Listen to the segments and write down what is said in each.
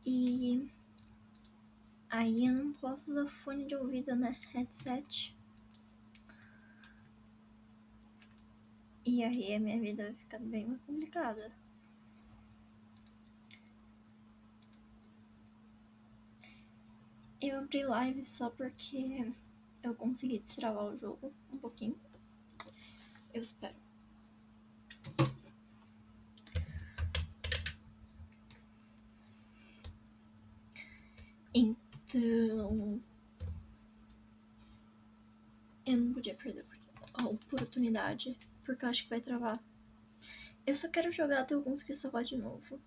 E aí eu não posso usar fone de ouvido, né? Headset. E aí a minha vida vai ficar bem mais complicada. Eu abri live só porque eu consegui destravar o jogo um pouquinho. Eu espero. Então, eu não podia perder a oportunidade, porque eu acho que vai travar. Eu só quero jogar até eu conseguir salvar de novo.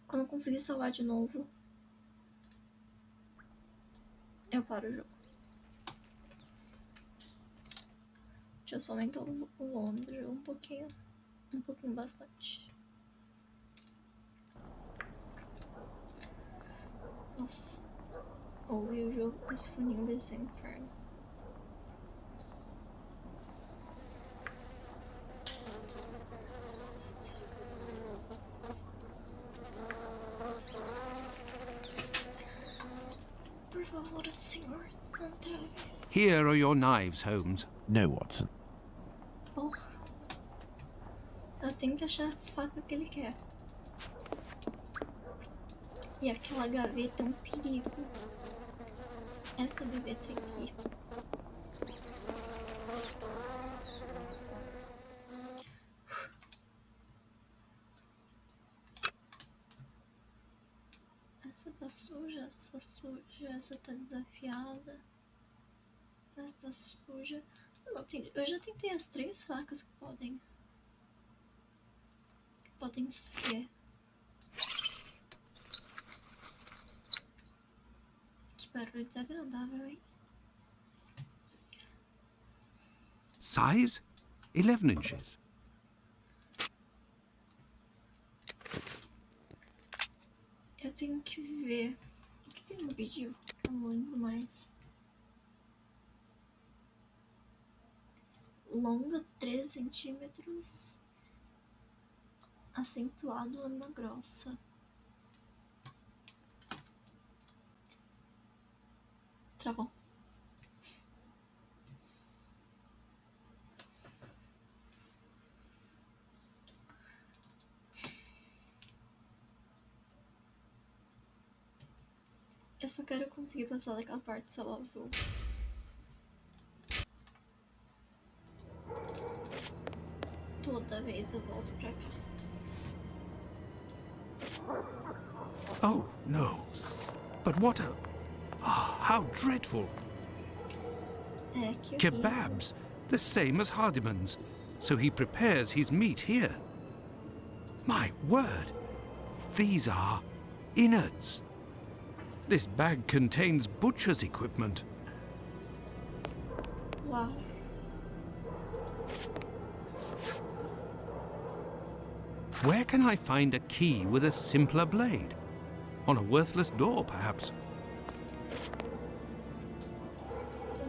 Quando eu conseguir salvar de novo, eu paro o jogo. Deixa eu só aumentar o volume do jogo um pouquinho bastante. Nossa, ouvi o jogo com esse foninho vai ser um inferno. Por favor, senhor, não trave. Here are your knives, Holmes. No, Watson. Porra. Eu tenho que achar a faca que ele quer. E aquela gaveta é um perigo. Essa gaveta aqui. Essa tá suja, essa tá desafiada. Essa tá suja. Eu já tentei as 3 facas que podem ser. Que barulho desagradável, hein? Size? 11 inches. Eu tenho que ver. O que ele me pediu? Eu não lembro mais. Longa 13 centímetros. Acentuado lama grossa. Travou. Eu só quero conseguir passar daquela parte e salvar o jogo. Toda vez eu volto pra cá. Oh, no. But what a... Oh, how dreadful. É que Kebabs, the same as Hardiman's. So he prepares his meat here. My word. These are innards. This bag contains butcher's equipment. Uau. Where can I find a key with a simpler blade? On a worthless door, perhaps.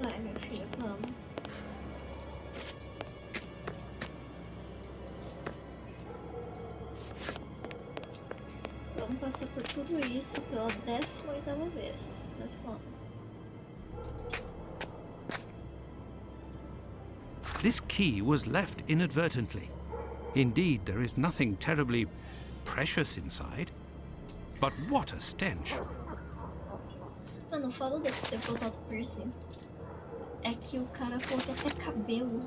Vai, minha filha, vamos. Vamos passar por tudo isso pela 18ª vez. Mas vamos. This key was left inadvertently. Indeed, there is nothing terribly precious inside. But what a stench. Mano, o foda de ter botado piercing é que o cara falou que até cabelo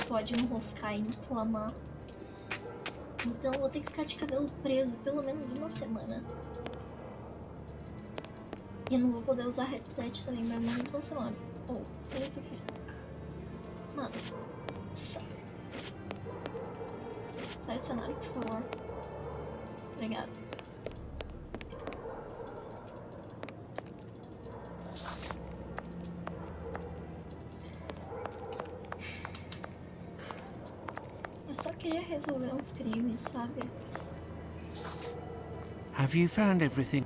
pode enroscar e inflamar. Então eu vou ter que ficar de cabelo preso pelo menos 1 semana. E não vou poder usar headset também, mas menos 1 semana. Ou, sabe o que filho? Mano, sai do cenário, por favor. Obrigada. Eu só queria resolver uns crimes, sabe? Have you found everything?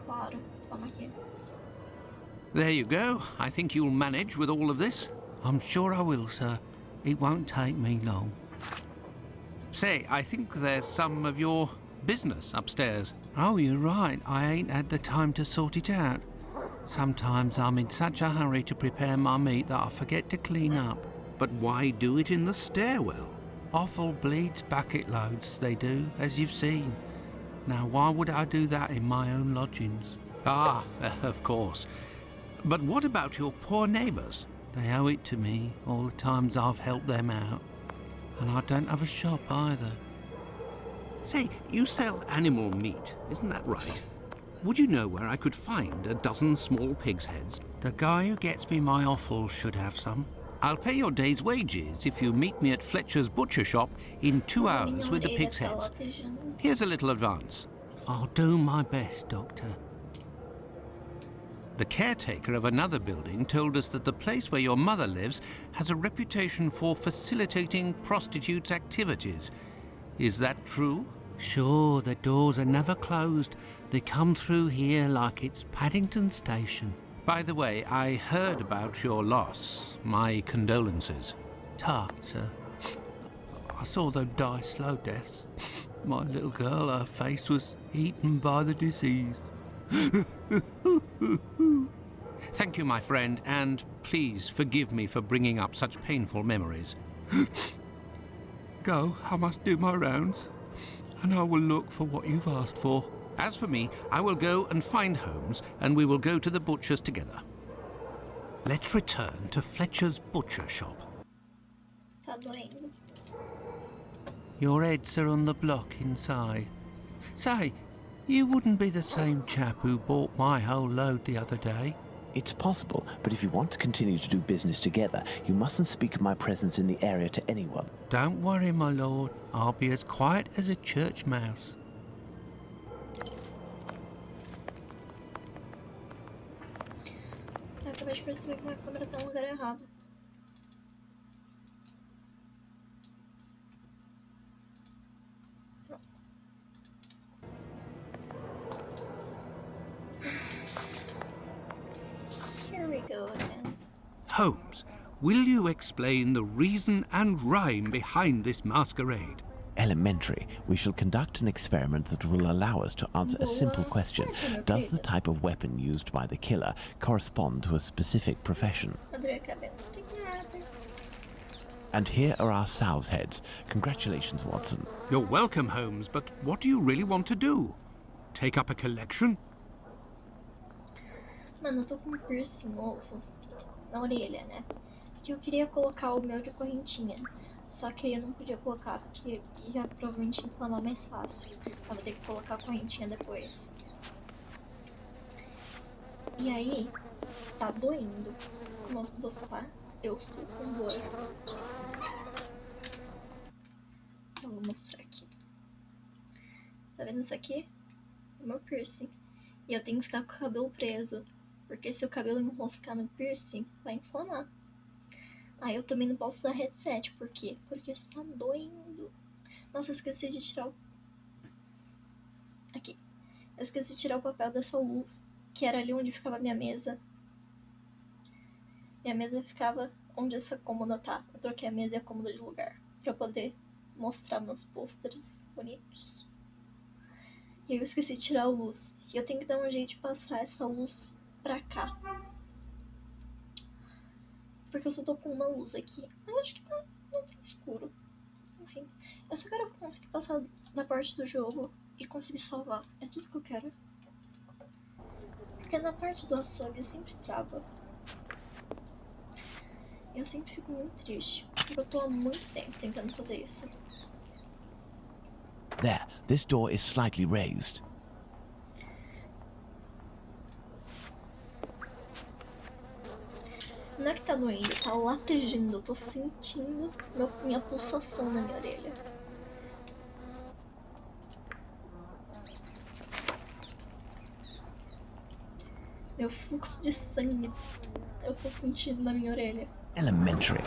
Claro, toma aqui. There you go. I think you'll manage with all of this. I'm sure I will, sir. It won't take me long. Say, I think there's some of your business upstairs. Oh, you're right. I ain't had the time to sort it out. Sometimes I'm in such a hurry to prepare my meat that I forget to clean up. But why do it in the stairwell? Offal bleeds bucket loads, they do, as you've seen. Now, why would I do that in my own lodgings? Ah, of course. But what about your poor neighbours? They owe it to me, all the times I've helped them out. And I don't have a shop either. Say, you sell animal meat, isn't that right? Would you know where I could find a dozen small pig's heads? The guy who gets me my offal should have some. I'll pay your day's wages if you meet me at Fletcher's butcher shop in 2 hours with the pig's heads. Here's a little advance. I'll do my best, Doctor. The caretaker of another building told us that the place where your mother lives has a reputation for facilitating prostitutes' activities. Is that true? Sure, the doors are never closed. They come through here like it's Paddington Station. By the way, I heard about your loss. My condolences. Ta, sir. I saw them die slow deaths. My little girl, her face was eaten by the disease. Thank you, my friend, and please forgive me for bringing up such painful memories. Go, I must do my rounds, and I will look for what you've asked for. As for me, I will go and find Holmes, and we will go to the butcher's together. Let's return to Fletcher's butcher shop. Tá doendo. Your heads are on the block inside. Say, you wouldn't be the same chap who bought my whole load the other day. It's possible, but if you want to continue to do business together, you mustn't speak of my presence in the area to anyone. Don't worry, my lord. I'll be as quiet as a church mouse. Eu acabei de perceber que minha câmera tá no lugar errado. Here we go again. Holmes, will you explain the reason and rhyme behind this masquerade? Elementary, we shall conduct an experiment that will allow us to answer a simple question. Does the type of weapon used by the killer correspond to a specific profession? And here are our sow's heads. Congratulations, Watson. You're welcome, Holmes, but what do you really want to do? Take up a collection? Mano, eu tô com um piercing novo na orelha, né? Que eu queria colocar o meu de correntinha. Só que aí eu não podia colocar porque ia provavelmente inflamar mais fácil. Eu vou ter que colocar a correntinha depois. E aí, tá doendo. Como você tá? Eu estou com dor. Eu vou mostrar aqui. Tá vendo isso aqui? É o meu piercing. E eu tenho que ficar com o cabelo preso. Porque se o cabelo enroscar no piercing, vai inflamar. Aí eu também não posso usar headset. Por quê? Porque está doendo. Nossa, eu esqueci de tirar o... Aqui. Eu esqueci de tirar o papel dessa luz. Que era ali onde ficava a minha mesa. Minha mesa ficava onde essa cômoda tá. Eu troquei a mesa e a cômoda de lugar. Pra poder mostrar meus pôsteres bonitos. E eu esqueci de tirar a luz. E eu tenho que dar um jeito de passar essa luz pra cá. Porque eu só tô com uma luz aqui. Mas acho que não tá escuro. Enfim. Eu só quero conseguir passar da parte do jogo e conseguir salvar. É tudo que eu quero. Porque na parte do açougue sempre trava. Eu sempre fico muito triste. Porque eu tô há muito tempo tentando fazer isso. There, this door is slightly raised. Não é que tá doendo, tá latejando. Eu tô sentindo minha pulsação na minha orelha. Meu fluxo de sangue eu tô sentindo na minha orelha. Elementary.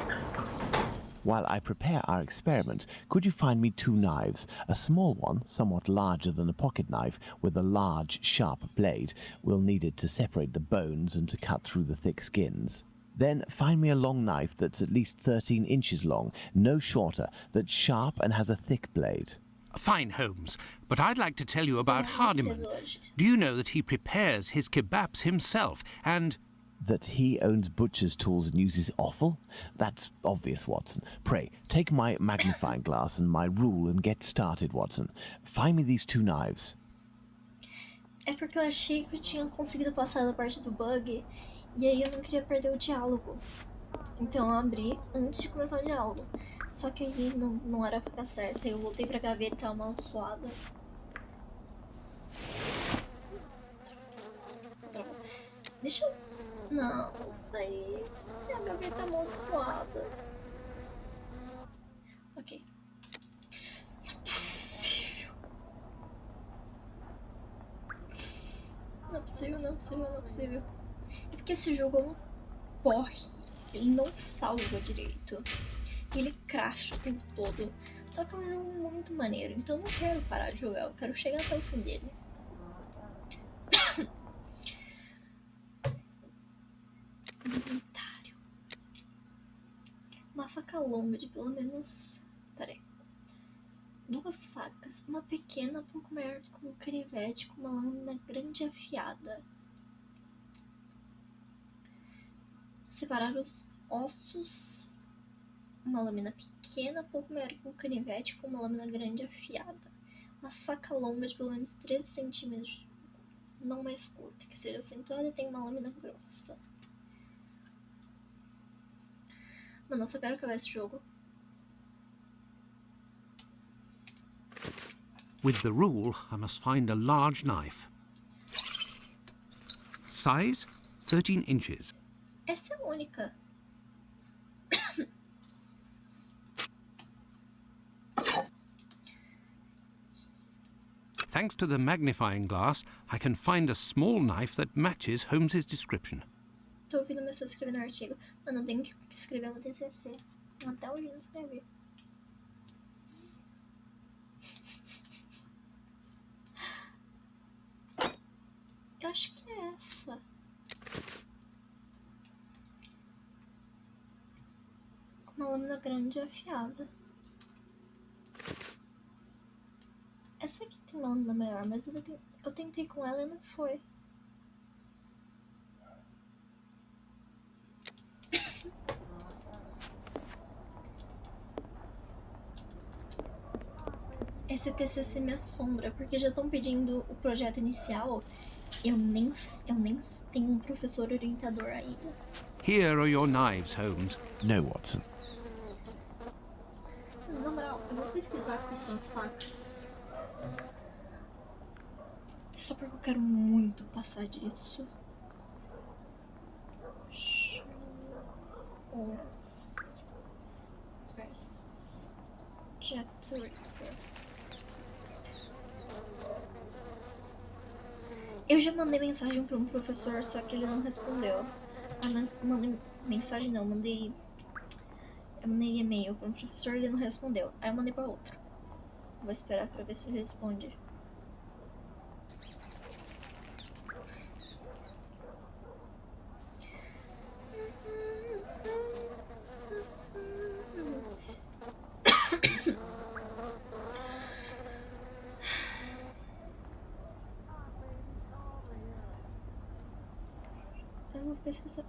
While I prepare our experiment, could you find me 2 knives? A small one, somewhat larger than a pocket knife, with a large, sharp blade. We'll need it to separate the bones and to cut through the thick skins. Then find me a long knife that's at least 13 inches long, no shorter, that's sharp and has a thick blade. Fine, Holmes, but I'd like to tell you about Vai ser Hardiman. hoje. Do you know that he prepares his kebabs himself, and... That he owns butcher's tools and uses offal? That's obvious, Watson. Pray, take my magnifying glass and my rule and get started, Watson. Find me these 2 knives. É porque eu achei que eu tinha conseguido passar da parte do bug e aí eu não queria perder o diálogo. Então eu abri antes de começar o diálogo. Só que aí não era a faca certa. Eu voltei pra gaveta amaldiçoada. Deixa eu... Não, isso aí é a gaveta amaldiçoada. Ok. Não é possível. Não é possível, não é possível, não é possível. É porque esse jogo é um porre. Ele não salva direito. Ele crasha o tempo todo. Só que é um jogo muito maneiro. Então eu não quero parar de jogar. Eu quero chegar até o fim dele. Inventário. Uma faca longa de pelo menos... Peraí. 2 facas. Uma pequena, um pouco maior do que um canivete, com uma lâmina grande e afiada. Separar os ossos. Uma lâmina pequena, um pouco maior que um canivete, com uma lâmina grande e afiada. Uma faca longa de pelo menos 13 centímetros, não mais curta, que seja acentuada e tenha uma lâmina grossa. Mano, eu só quero acabar esse jogo. With the rule, I must find a large knife. Size, 13 inches. Essa é a única. Thanks to the magnifying glass, I can find a small knife that matches Holmes's description. Tô ouvindo uma pessoa escrevendo um artigo. Mano, eu tenho que escrever no TCC. Até hoje eu não escrevi. Eu acho que é essa. Com uma lâmina grande e afiada. Essa aqui tem uma lâmina maior, mas eu tentei com ela e não foi. Esse TCC me assombra, porque já estão pedindo o projeto inicial. Eu nem tenho um professor orientador ainda. Here are your knives, Holmes. No, Watson. Na moral, eu vou pesquisar quais são as facas. Só porque eu quero muito passar disso. Sherlock Holmes versus Jack the Ripper. Eu já mandei mensagem para um professor, só que ele não respondeu. Mandei mensagem não, mandei e-mail para um professor e ele não respondeu. Aí eu mandei para outro. Vou esperar para ver se ele responde. Eu vou pesquisar.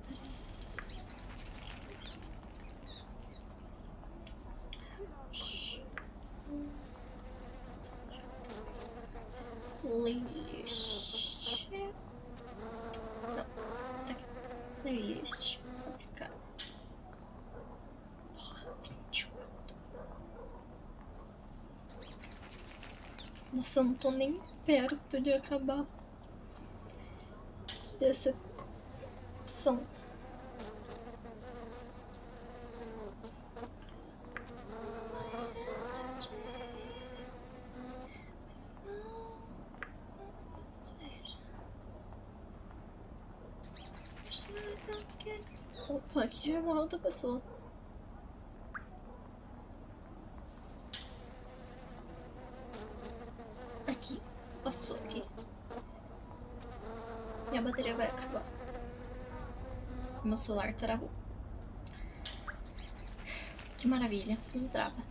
Playlist. Não, aqui. Playlist. Publicar. Porra, 28. Nossa, eu não tô nem perto de acabar. Que decepção. Opa, aqui já é uma outra pessoa. Aqui, passou aqui. Minha bateria vai acabar. Meu celular travou. Que maravilha, não trava.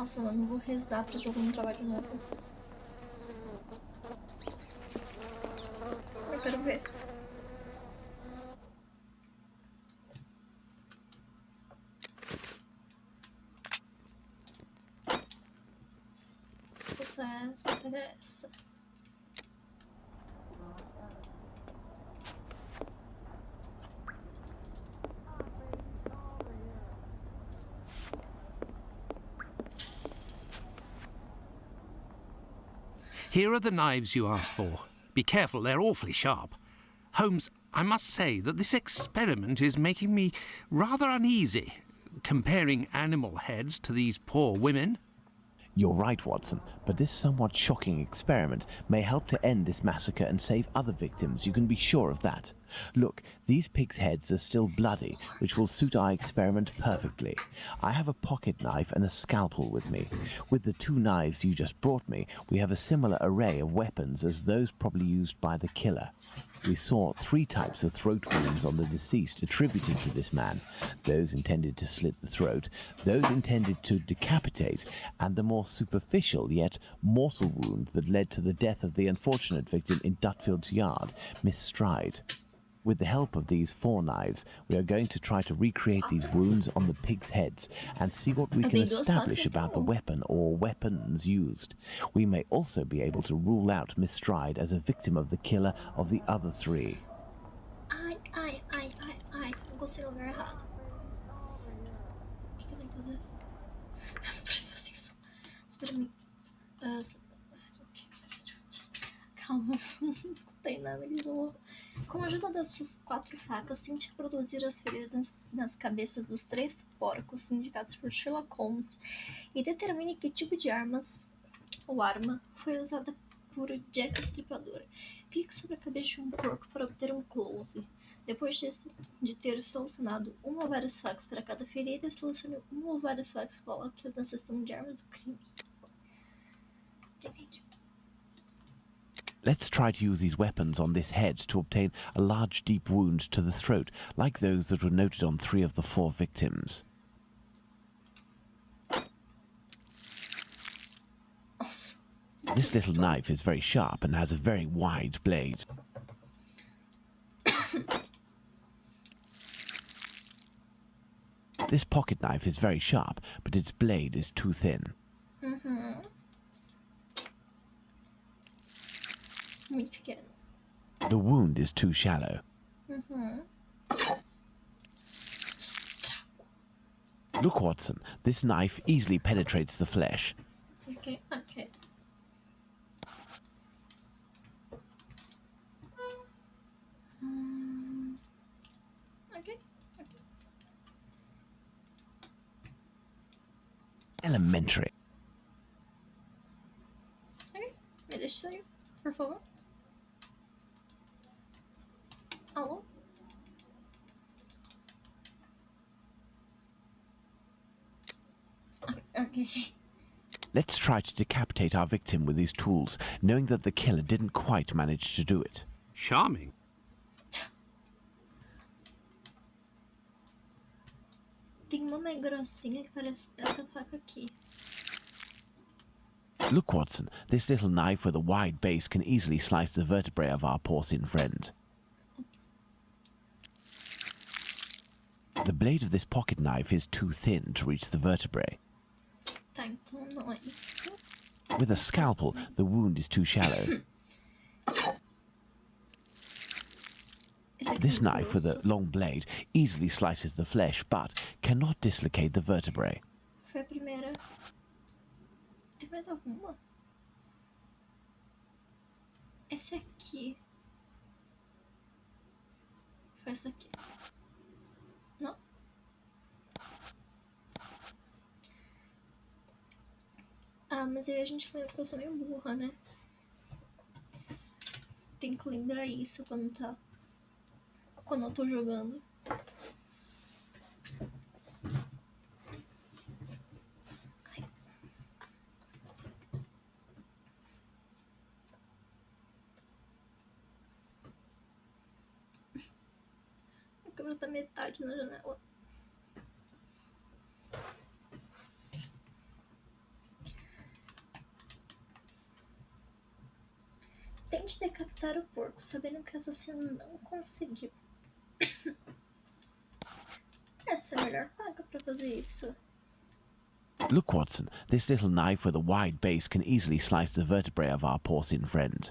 Nossa, mano, vou rezar pro jogo não trabalhar de novo. Eu quero ver. Se botar essa, pega essa. Here are the knives you asked for. Be careful, they're awfully sharp. Holmes, I must say that this experiment is making me rather uneasy, comparing animal heads to these poor women. You're right, Watson, but this somewhat shocking experiment may help to end this massacre and save other victims, you can be sure of that. Look, these pigs' heads are still bloody, which will suit our experiment perfectly. I have a pocket knife and a scalpel with me. With the 2 knives you just brought me, we have a similar array of weapons as those probably used by the killer. We saw 3 types of throat wounds on the deceased attributed to this man. Those intended to slit the throat, those intended to decapitate, and the more superficial yet mortal wound that led to the death of the unfortunate victim in Dutfield's yard, Miss Stride. With the help of these 4 knives, we are going to try to recreate these wounds on the pigs' heads and see what we can establish about the weapon or weapons used. We may also be able to rule out Miss Stride as a victim of the killer of the other 3. Ai. Não consigo lugar errado. O que eu tenho que fazer? Presta atenção. Espera aí. Calma, não escutei nada que falou. Com a ajuda das suas 4 facas, tente produzir as feridas nas cabeças dos 3 porcos indicados por Sherlock Holmes e determine que tipo de armas ou arma foi usada por Jack o Estripador. Clique sobre a cabeça de um porco para obter um close. Depois de ter selecionado uma ou várias facas para cada ferida, selecione uma ou várias facas e coloque-as na seção de armas do crime. Entendi. Let's try to use these weapons on this head to obtain a large deep wound to the throat, like those that were noted on 3 of the 4 victims. Nossa. This little knife is very sharp and has a very wide blade. This pocket knife is very sharp, but its blade is too thin. Muito pequeno. The wound is too shallow. Look, Watson, this knife easily penetrates the flesh. Ok. Ok. Elementary. Ok. Me deixe sair, por favor. Alô? Ok. Let's try to decapitate our victim with these tools, knowing that the killer didn't quite manage to do it. Charming. Tem uma mais grossinha que parece essa faca aqui. Look, Watson, this little knife with a wide base can easily slice the vertebrae of our porcine friend. Oops. The blade of this pocket knife is too thin to reach the vertebrae. Tá, então não é isso. With a scalpel, the wound is too shallow. This knife with a long blade easily slices the flesh, but cannot dislocate the vertebrae. Foi a primeira. Tem mais alguma? Esse aqui. Foi essa aqui. Não? Ah, mas aí a gente lembra que eu sou meio burra, né? Tem que lembrar isso quando eu tô jogando. Ai. A câmera tá metade na janela. Tente decapitar o porco, sabendo que o assassino não conseguiu. Essa é a melhor paga pra fazer isso. Look, Watson, this little knife with a wide base can easily slice the vertebrae of our porcine friend.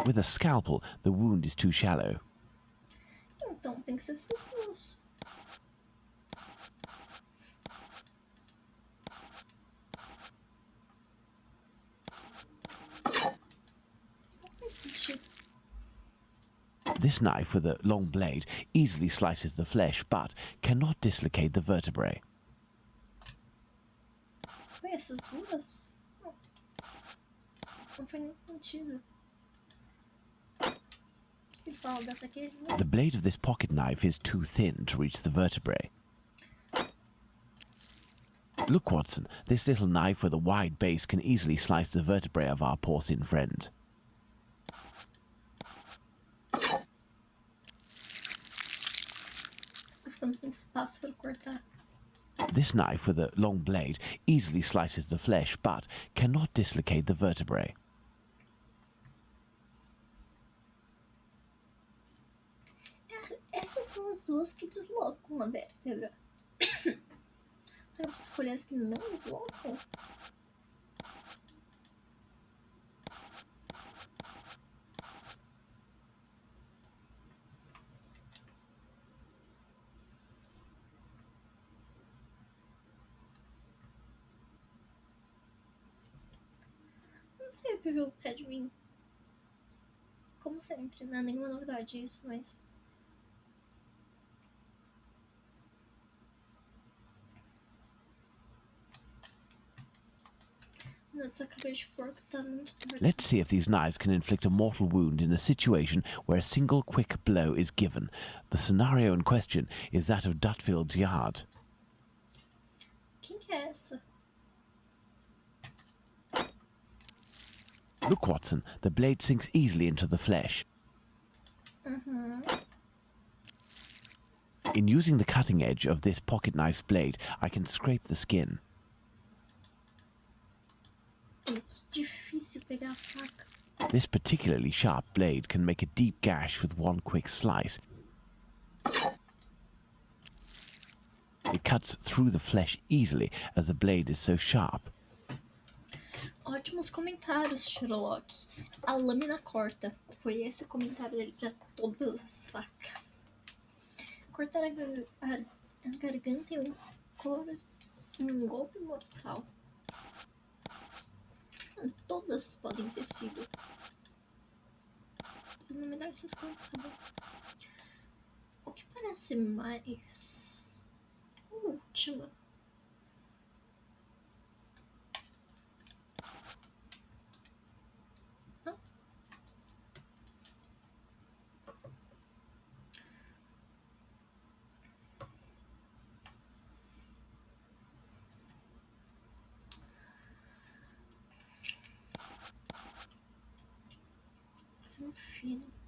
With a scalpel, the wound is too shallow. Então tem que ser essas duas. Não faz sentido. This knife with a long blade easily slices the flesh, but cannot dislocate the vertebrae. Foi essas duas? Não. Não foi nenhum sentido. Ele fala dessa aqui. The blade of this pocket knife is too thin to reach the vertebrae. Look, Watson, this little knife with a wide base can easily slice the vertebrae of our porcine friend. Tô ficando sem espaço pra cortar. This knife with a long blade easily slices the flesh, but cannot dislocate the vertebrae. Essas são as duas que deslocam a vértebra. Será que eu preciso escolher as que não deslocam? Não sei o que o jogo quer de mim. Como sempre, não é nenhuma novidade isso, mas... Nossa, cabeça de porco tá muito torta. Let's see if these knives can inflict a mortal wound in a situation where a single quick blow is given. The scenario in question is that of Dutfield's yard. Quem que é essa? Look, Watson, the blade sinks easily into the flesh. In using the cutting edge of this pocket knife's blade, I can scrape the skin. Que difícil pegar a faca. This particularly sharp blade can make a deep gash with one quick slice. It cuts through the flesh easily as the blade is so sharp. Ótimos comentários, Sherlock. A lâmina corta. Foi esse o comentário dele pra todas as facas. Cortar a garganta e o couro em um golpe mortal. Todas podem ter sido. Não me dá essas coisas, tá bom? O que parece mais... A última. Não. Esse é muito fino.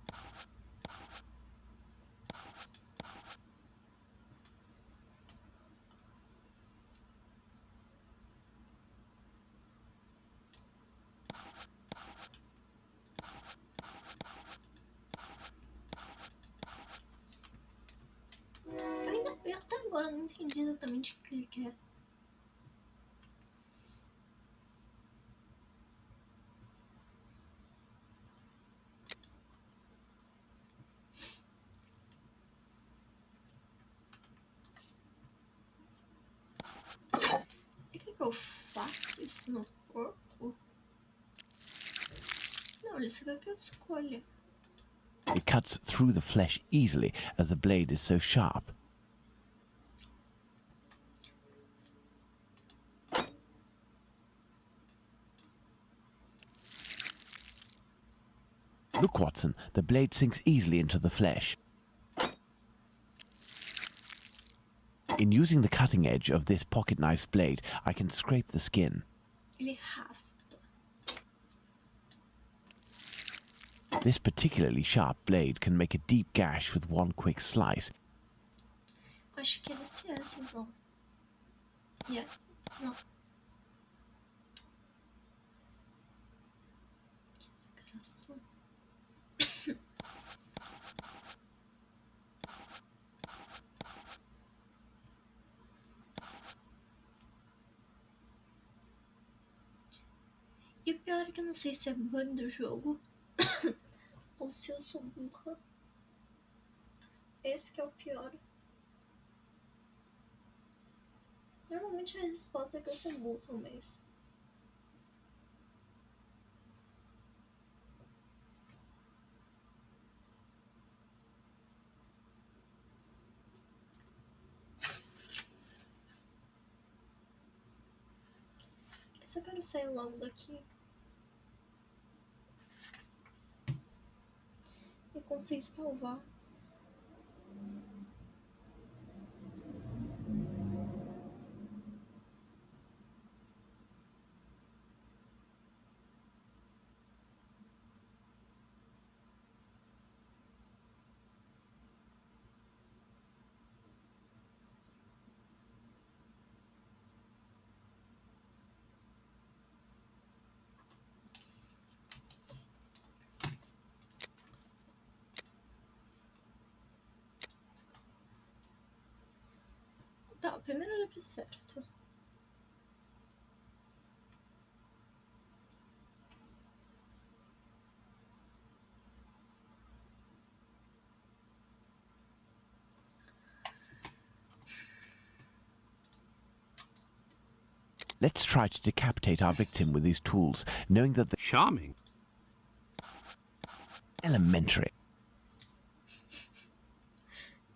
Eu até agora não entendi exatamente o que ele quer. Ele quer que eu faça isso no corpo? Não, ele só quer que eu escolha. It cuts through the flesh easily as the blade is so sharp. Look, Watson, the blade sinks easily into the flesh. In using the cutting edge of this pocket knife's blade, I can scrape the skin. Ele raspa. This particularly sharp blade can make a deep gash with one quick slice. Acho que é desse essa, então. Yes. Não. E pior é que eu não sei se é bug do jogo ou se eu sou burra. Esse que é o pior. Normalmente a resposta é que eu sou burra, mas... Eu só quero sair logo daqui. E conseguir salvar. Tá, primeiro eu fiz certo. Let's try to decapitate our victim with these tools, knowing that the Charming. elementary.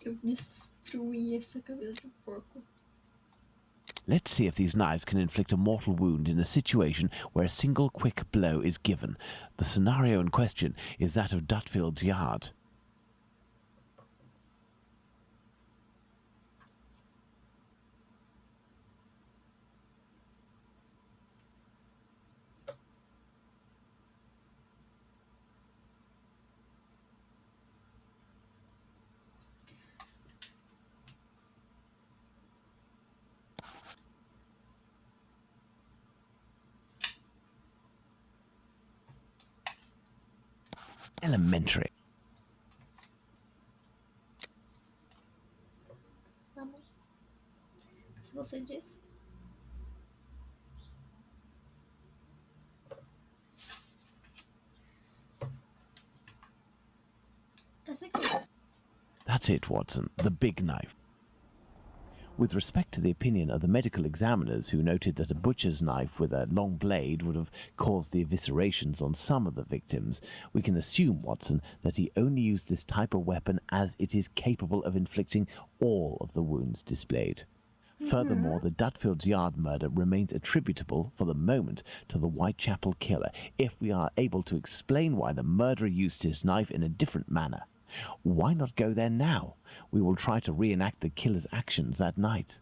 Eu destruí essa cabeça de porco. Let's see if these knives can inflict a mortal wound in a situation where a single quick blow is given. The scenario in question is that of Dutfield's yard. Elementary. Vamos. Se você diz. Essa aqui. That's it, Watson. The big knife. With respect to the opinion of the medical examiners who noted that a butcher's knife with a long blade would have caused the eviscerations on some of the victims, we can assume, Watson, that he only used this type of weapon as it is capable of inflicting all of the wounds displayed. Furthermore, the Dutfield's Yard murder remains attributable, for the moment, to the Whitechapel killer, if we are able to explain why the murderer used his knife in a different manner. Why not go there now? We will try to reenact the killer's actions that night.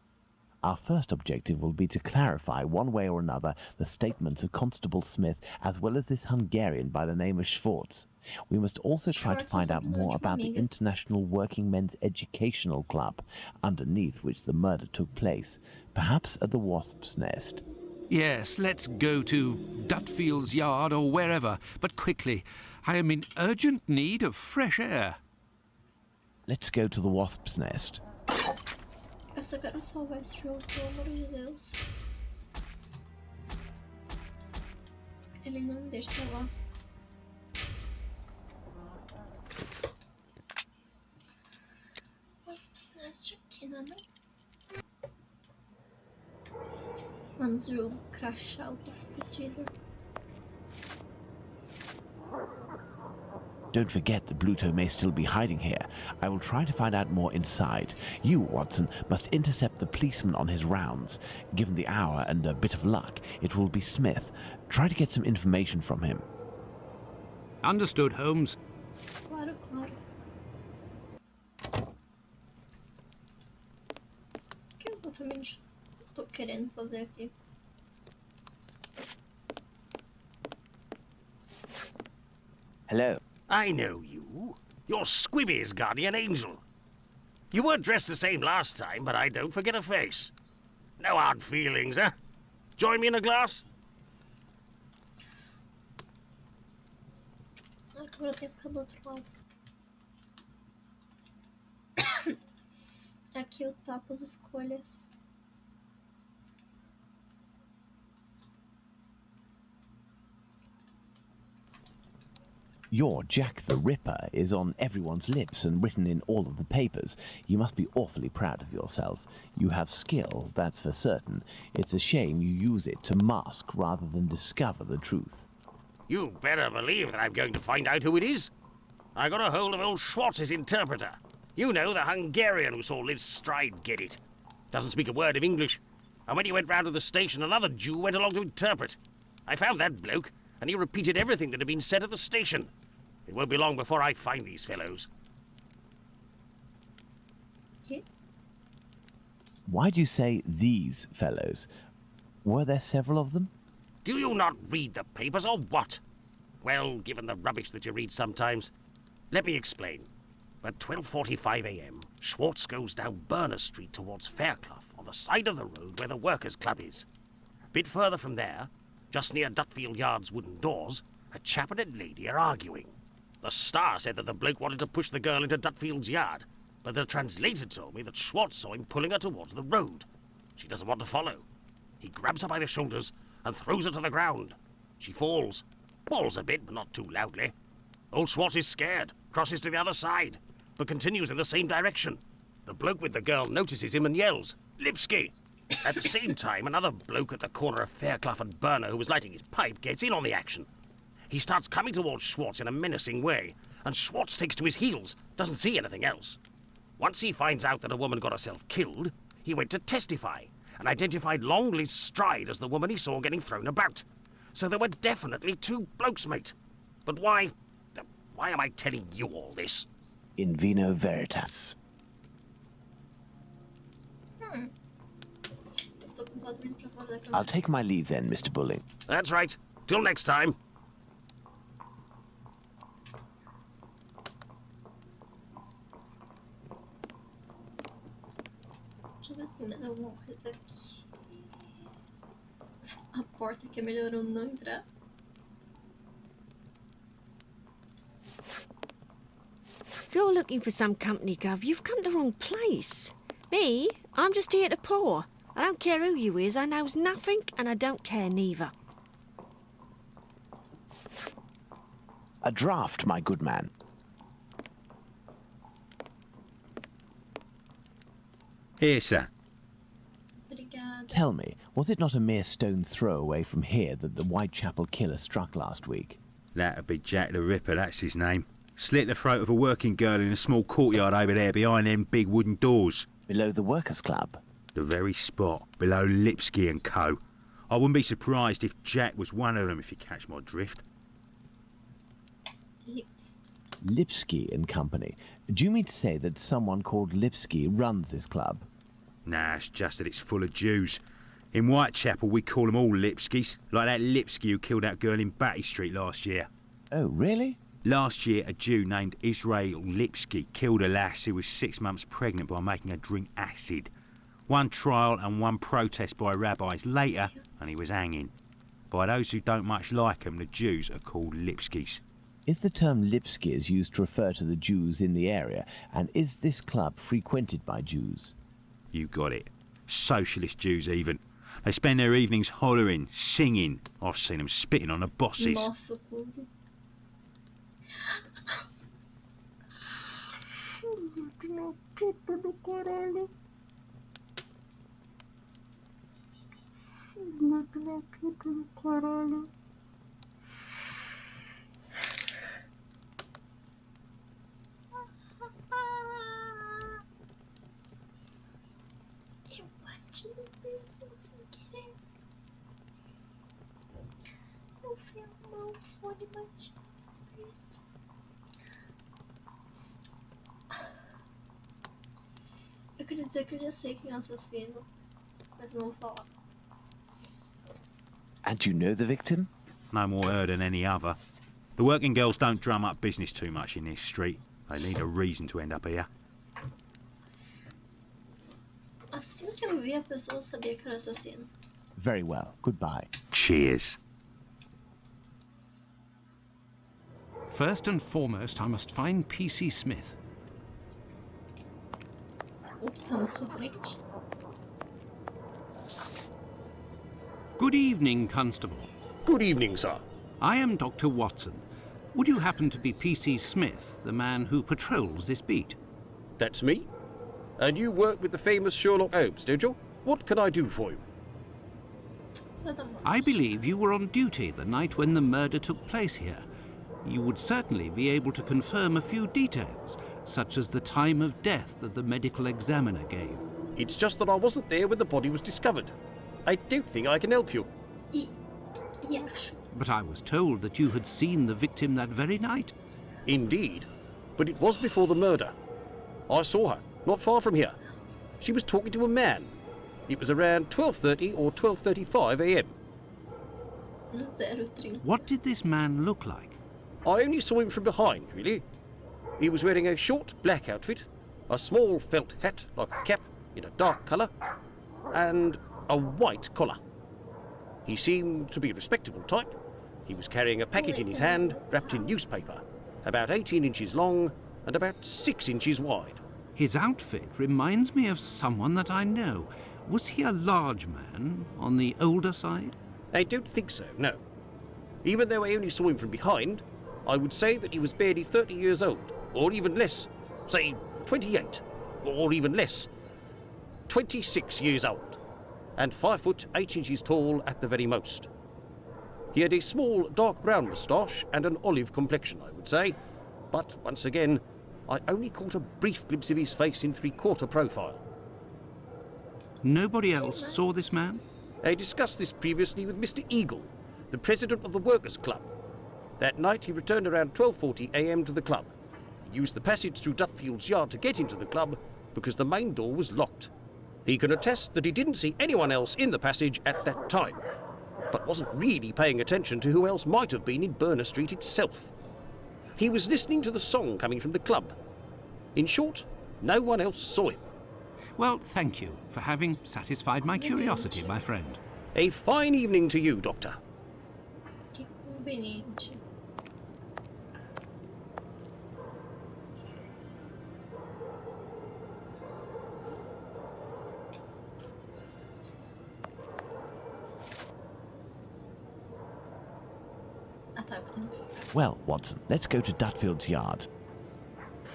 Our first objective will be to clarify, one way or another, the statements of Constable Smith, as well as this Hungarian by the name of Schwartz. We must also try to Schwartz find is out more uma about the amiga. International Working Men's Educational Club, underneath which the murder took place, perhaps at the Wasp's Nest. Yes, let's go to Dutfield's yard or wherever, but quickly. I am in urgent need of fresh air. Let's go to the Wasp's Nest. Eu só quero salvar esse jogo, pelo amor de Deus. Ele não me deixa salvar. Wasp's Nest aqui, não é não? Mano, o jogo crachar, eu tô fodida. Don't forget that Bluto may still be hiding here. I will try to find out more inside. You, Watson, must intercept the policeman on his rounds. Given the hour and a bit of luck, it will be Smith. Try to get some information from him. Understood, Holmes. Claro, claro. O que exatamente tô querendo fazer aqui? Hello. I know you. You're Squibby's guardian angel. You weren't dressed the same last time, but I don't forget a face. No hard feelings, eh? Join me in a glass? Agora eu tenho que ficar do outro lado. Aqui eu tapo as escolhas. Your Jack the Ripper is on everyone's lips and written in all of the papers. You must be awfully proud of yourself. You have skill, that's for certain. It's a shame you use it to mask rather than discover the truth. You better believe that I'm going to find out who it is. I got a hold of old Schwartz's interpreter. You know, the Hungarian who saw Liz Stride get it. Doesn't speak a word of English. And when he went round to the station, another Jew went along to interpret. I found that bloke, and he repeated everything that had been said at the station. It won't be long before I find these fellows. Okay. Why do you say these fellows? Were there several of them? Do you not read the papers, or what? Well, given the rubbish that you read sometimes. Let me explain. At 12:45 a.m., Schwartz goes down Burner Street towards Fairclough, on the side of the road where the Workers' Club is. A bit further from there, just near Dutfield Yard's wooden doors, a chap and a lady are arguing. The Star said that the bloke wanted to push the girl into Dutfield's yard, but the translator told me that Schwartz saw him pulling her towards the road. She doesn't want to follow. He grabs her by the shoulders and throws her to the ground. She falls a bit, but not too loudly. Old Schwartz is scared, crosses to the other side, but continues in the same direction. The bloke with the girl notices him and yells, "Lipsky!" At the same time, another bloke at the corner of Fairclough and Burner who was lighting his pipe gets in on the action. He starts coming towards Schwartz in a menacing way, and Schwartz takes to his heels, doesn't see anything else. Once he finds out that a woman got herself killed, he went to testify, and identified Long Liz Stride as the woman he saw getting thrown about. So there were definitely two blokes, mate. But why am I telling you all this? In vino veritas. Estou completamente pra fora da câmera. I'll take my leave then, Mr. Bulling. That's right. Till next time. Deixa eu ver se tem mais alguma coisa aqui. A porta que é melhor eu não entrar. If you're looking for some company, Gov, you've come to the wrong place. Me, I'm just here to pour. I don't care who you is, I knows nothing, and I don't care neither. A draft, my good man. Here, sir. Obrigada. Tell me, was it not a mere stone's throw away from here that the Whitechapel killer struck last week? That'd be Jack the Ripper, that's his name. Slit the throat of a working girl in a small courtyard over there behind them big wooden doors. Below the Workers' Club? The very spot, below Lipsky and Co. I wouldn't be surprised if Jack was one of them, if you catch my drift. Lips. Lipsky and Company. Do you mean to say that someone called Lipsky runs this club? Nah, it's just that it's full of Jews. In Whitechapel, we call them all Lipskys, like that Lipsky who killed that girl in Batty Street last year. Oh, really? Last year, a Jew named Israel Lipsky killed a lass who was 6 months pregnant by making her drink acid. One trial and one protest by rabbis later, and he was hanging. By those who don't much like him, the Jews are called Lipskys. Is the term Lipskys used to refer to the Jews in the area, and is this club frequented by Jews? You got it. Socialist Jews, even. They spend their evenings hollering, singing. I've seen them spitting on the bosses. Nossa, clube. Eu bati no dedo sem querer. Eu fui arrumar o fone e bati no dedo. Eu queria dizer que eu já sei quem é o assassino, mas não vou falar. And you know the victim? No more her than any other. The working girls don't drum up business too much in this street. They need a reason to end up here. Assim que eu vi, a pessoa sabia que era assassino. Very well. Goodbye. Cheers. First and foremost, I must find P.C. Smith. O que tá na sua frente? Good evening, Constable. Good evening, sir. I am Dr. Watson. Would you happen to be P.C. Smith, the man who patrols this beat? That's me. And you work with the famous Sherlock Holmes, don't you? What can I do for you? I believe you were on duty the night when the murder took place here. You would certainly be able to confirm a few details, such as the time of death that the medical examiner gave. It's just that I wasn't there when the body was discovered. I don't think I can help you. Yeah, sure. But I was told that you had seen the victim that very night. Indeed. But it was before the murder. I saw her, not far from here. She was talking to a man. It was around 12:30 or 12:35 a.m. 0:30. What did this man look like? I only saw him from behind, really. He was wearing a short black outfit, a small felt hat like a cap in a dark colour, and a white collar. He seemed to be a respectable type. He was carrying a packet in his hand, wrapped in newspaper, about 18 inches long and about 6 inches wide. His outfit reminds me of someone that I know. Was he a large man, on the older side? I don't think so, no. Even though I only saw him from behind, I would say that he was barely 30 years old, or even less. Say 28, or even less. 26 years old, and 5 foot 8 inches tall at the very most. He had a small dark brown moustache and an olive complexion, I would say, but once again, I only caught a brief glimpse of his face in three-quarter profile. Nobody else saw this man? I discussed this previously with Mr. Eagle, the president of the Workers' Club. That night he returned around 12:40 a.m. to the club. He used the passage through Dutfield's yard to get into the club because the main door was locked. He can attest that he didn't see anyone else in the passage at that time, but wasn't really paying attention to who else might have been in Burner Street itself. He was listening to the song coming from the club. In short, no one else saw him. Well, thank you for having satisfied my curiosity, my friend. A fine evening to you, Doctor. Que conveniente. Ah tá, eu tenho que Well, Watson, let's go to Dutfield's yard.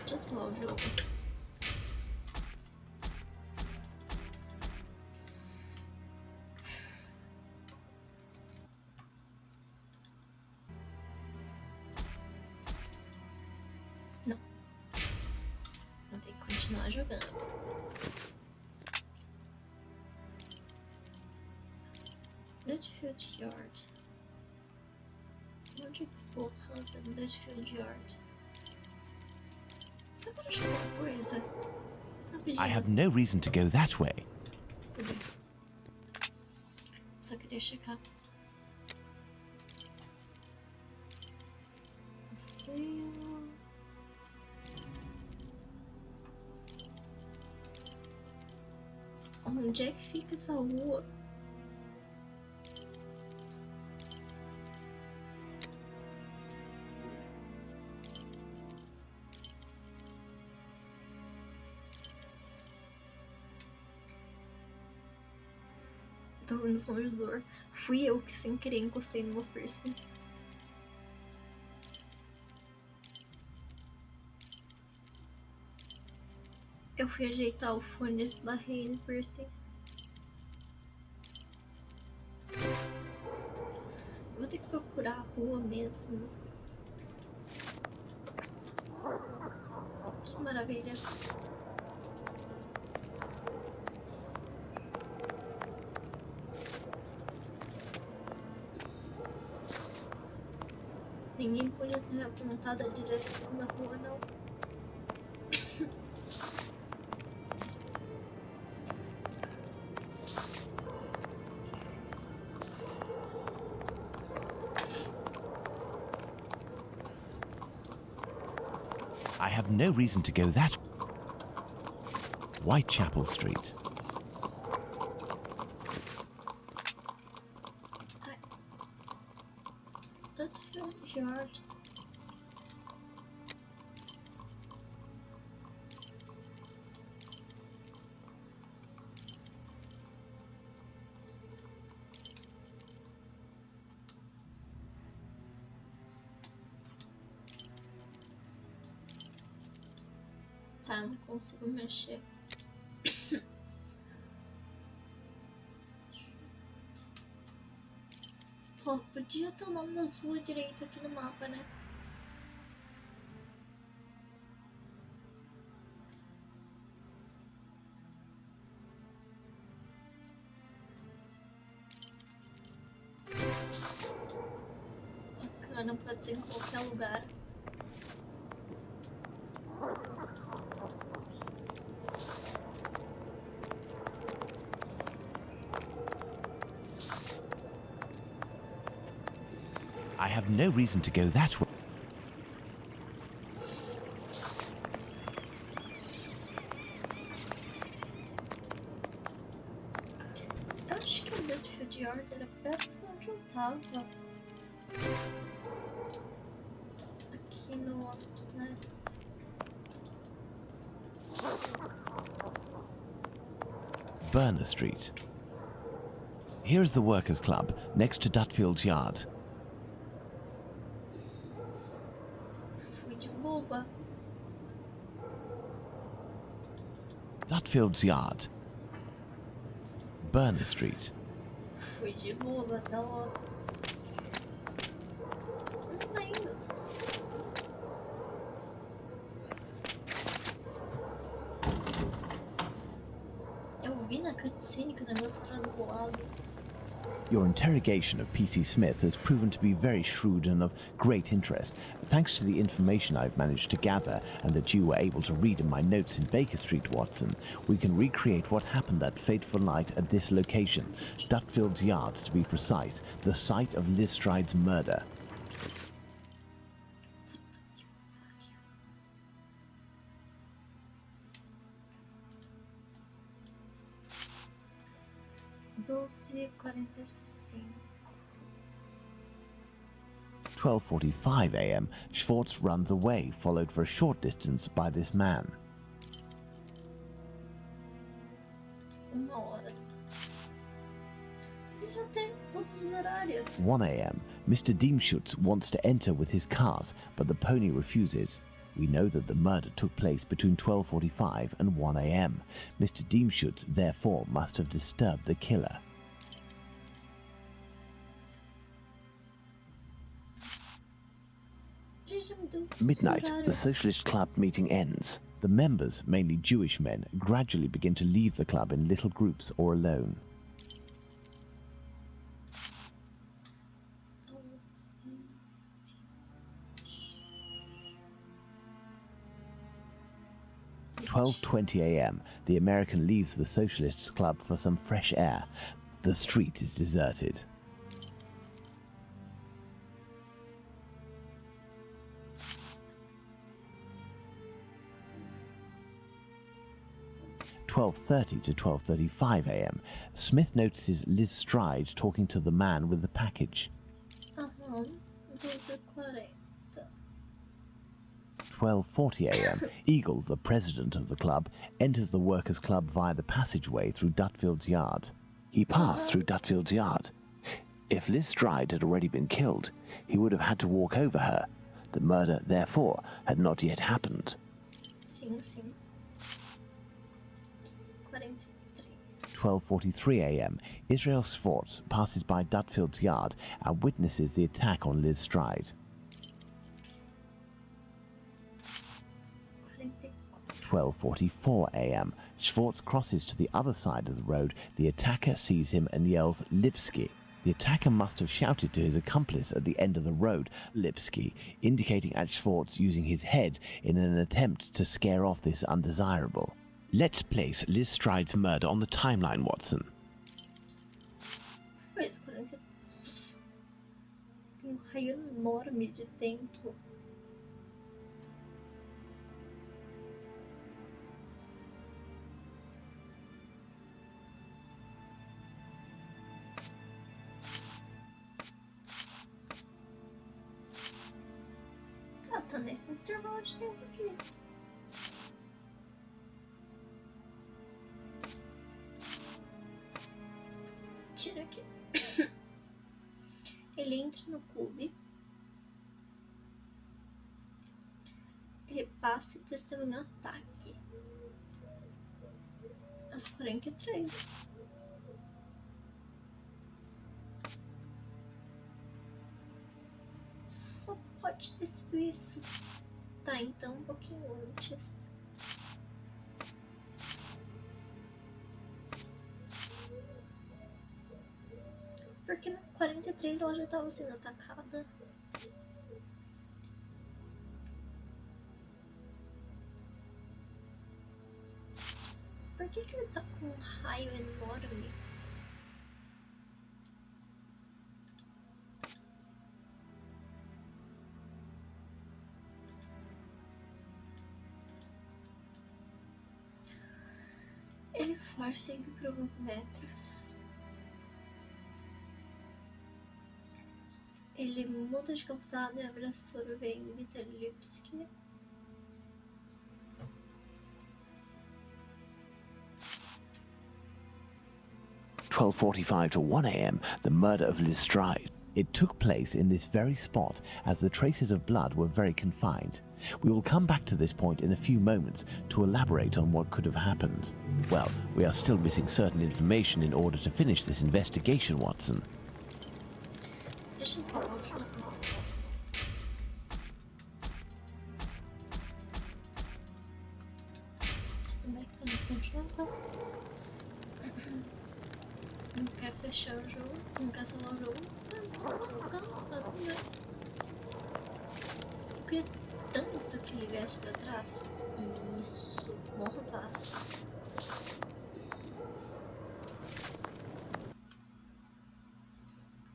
just rolar o jogo. Não. Vou ter que continuar jogando. Dutfield Yard. Onde porra é Dutfield Yard? Só quero achar uma coisa. Rapidinho. I have no reason to go that way. Tudo bem. Só queria checar. Frio. Onde é que fica essa rua? Tô vendo som de dor. Fui eu que sem querer encostei no meu piercing. Eu fui ajeitar o fone e esbarrei no piercing. Vou ter que procurar a rua mesmo. Que maravilha. Ninguém podia ter apontado a direção da rua, não. I have no reason to go that. Whitechapel Street. Dutfield Yard. Ah, não consigo mexer. Pô, podia ter o nome das ruas direito aqui no mapa, né? Bacana, pode ser em qualquer lugar. I have no reason to go that way. Eu acho que o Battlefield Yard era perto de onde eu tava. Aqui no Wasp's Nest. Burner Street. Here is the Workers' Club, next to Dutfield's Yard. Fui de boba. Dutfield's Yard. Burner Street. Fui de boba, tá louco. Onde você tá indo? Eu vi na cutscene que o negócio era do lado. Your interrogation of P.C. Smith has proven to be very shrewd and of great interest. Thanks to the information I've managed to gather and that you were able to read in my notes in Baker Street, Watson, we can recreate what happened that fateful night at this location, Dutfield's Yard to be precise, the site of Liz Stride's murder. Doze 45. 12:45 a.m., Schwartz runs away, followed for a short distance by this man. Uma hora. E já tem todos os horários. 1 a.m., Mr. Diemschutz wants to enter with his cars, but the pony refuses. We know that the murder took place between 12:45 and 1 a.m. Mr. Diemschutz, therefore, must have disturbed the killer. Já me deu todos os Midnight, the horários. socialist club meeting ends. The members, mainly Jewish men, gradually begin to leave the club in little groups or alone. 12:20 a.m., the American leaves the Socialists Club for some fresh air. The street is deserted. (12:30 to 12:35 a.m.). Smith notices Liz Stride talking to the man with the package. Aham, 12:40. 12:40 a.m. Eagle, the president of the club, enters the Workers' Club via the passageway through Dutfield's Yard. He passed through Dutfield's Yard. If Liz Stride had already been killed, he would have had to walk over her. The murder, therefore, had not yet happened. Sim, sim. 43. 12:43 a.m. Israel Schwartz passes by Dutfield's Yard and witnesses the attack on Liz Stride. 12:44 a.m. Schwartz crosses to the other side of the road. The attacker sees him and yells, "Lipsky." The attacker must have shouted to his accomplice at the end of the road, "Lipsky," indicating at Schwartz using his head in an attempt to scare off this undesirable. Let's place Liz Stride's murder on the timeline, Watson. Pois, 40. Tem um raio enorme de tempo. Tá nesse intervalo de tempo aqui. Tira aqui. Ele entra no clube. Ele passe e testemunha ataque. Às 43. Só pode ter sido isso. Tá, então um pouquinho antes. Porque na 43 ela já estava sendo atacada. Por que ele tá com um raio enorme? Ele força indo por alguns metros. Ele muda de calçada e o agressor vem gritar Lipski. 12:45 to 1 a.m., the murder of Lestrade. It took place in this very spot, as the traces of blood were very confined. We will come back to this point in a few moments to elaborate on what could have happened. Well, we are still missing certain information in order to finish this investigation, Watson. Deixa eu salvar o jogo. Tudo bem que tá no continental. Não quer fechar o jogo, não quer salvar o jogo. Só jogar, tá tudo bem. Eu queria tanto que ele viesse pra trás. Isso, bom rapaz.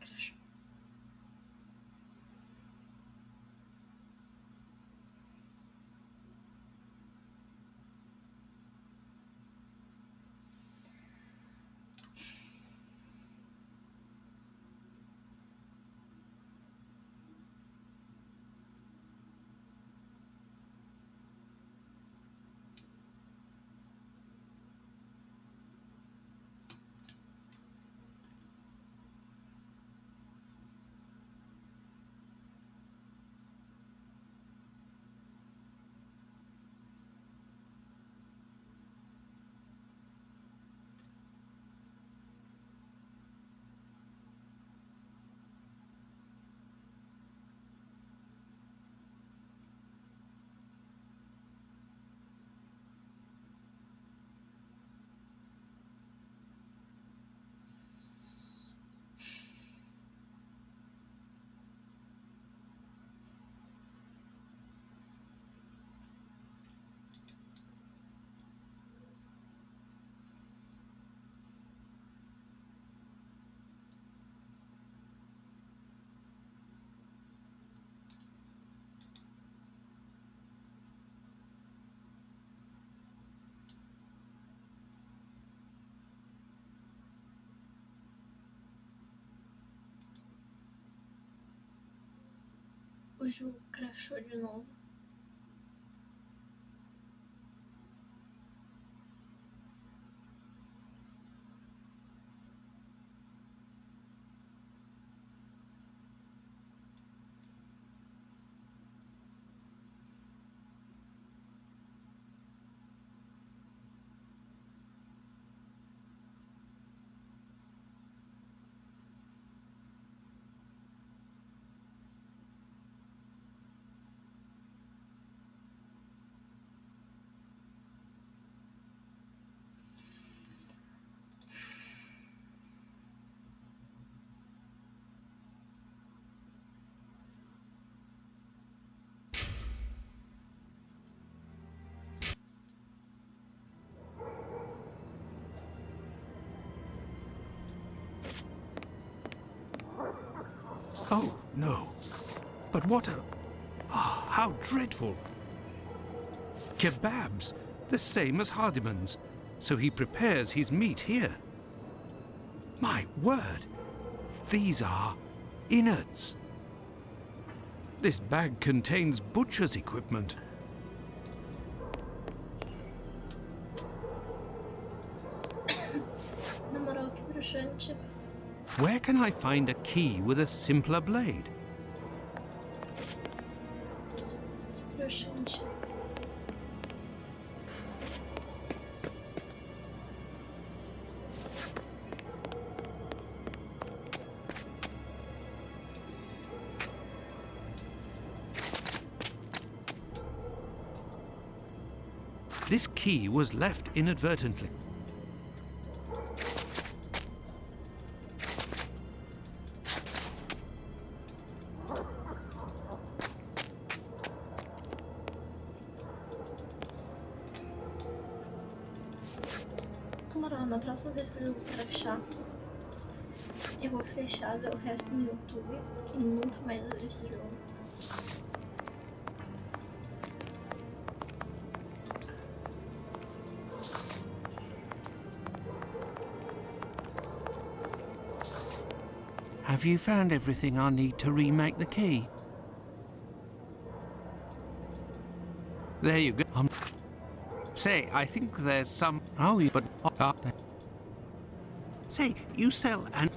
Crashou. O jogo crashou de novo. Oh, no. But what a... Ah, how dreadful. Kebabs, the same as Hardiman's, so he prepares his meat here. My word, these are innards. This bag contains butcher's equipment. Na moral, que bruxante. Where can I find a key with a simpler blade? Que bruxante. This key was left inadvertently. Camarada, na próxima vez que eu jogo crachá, eu vou fechar, ver o resto no YouTube e nunca mais abrir esse jogo. Have you found everything I need to remake the key? There you go. Say, I think there's some... Oh, but... Say, you sell and...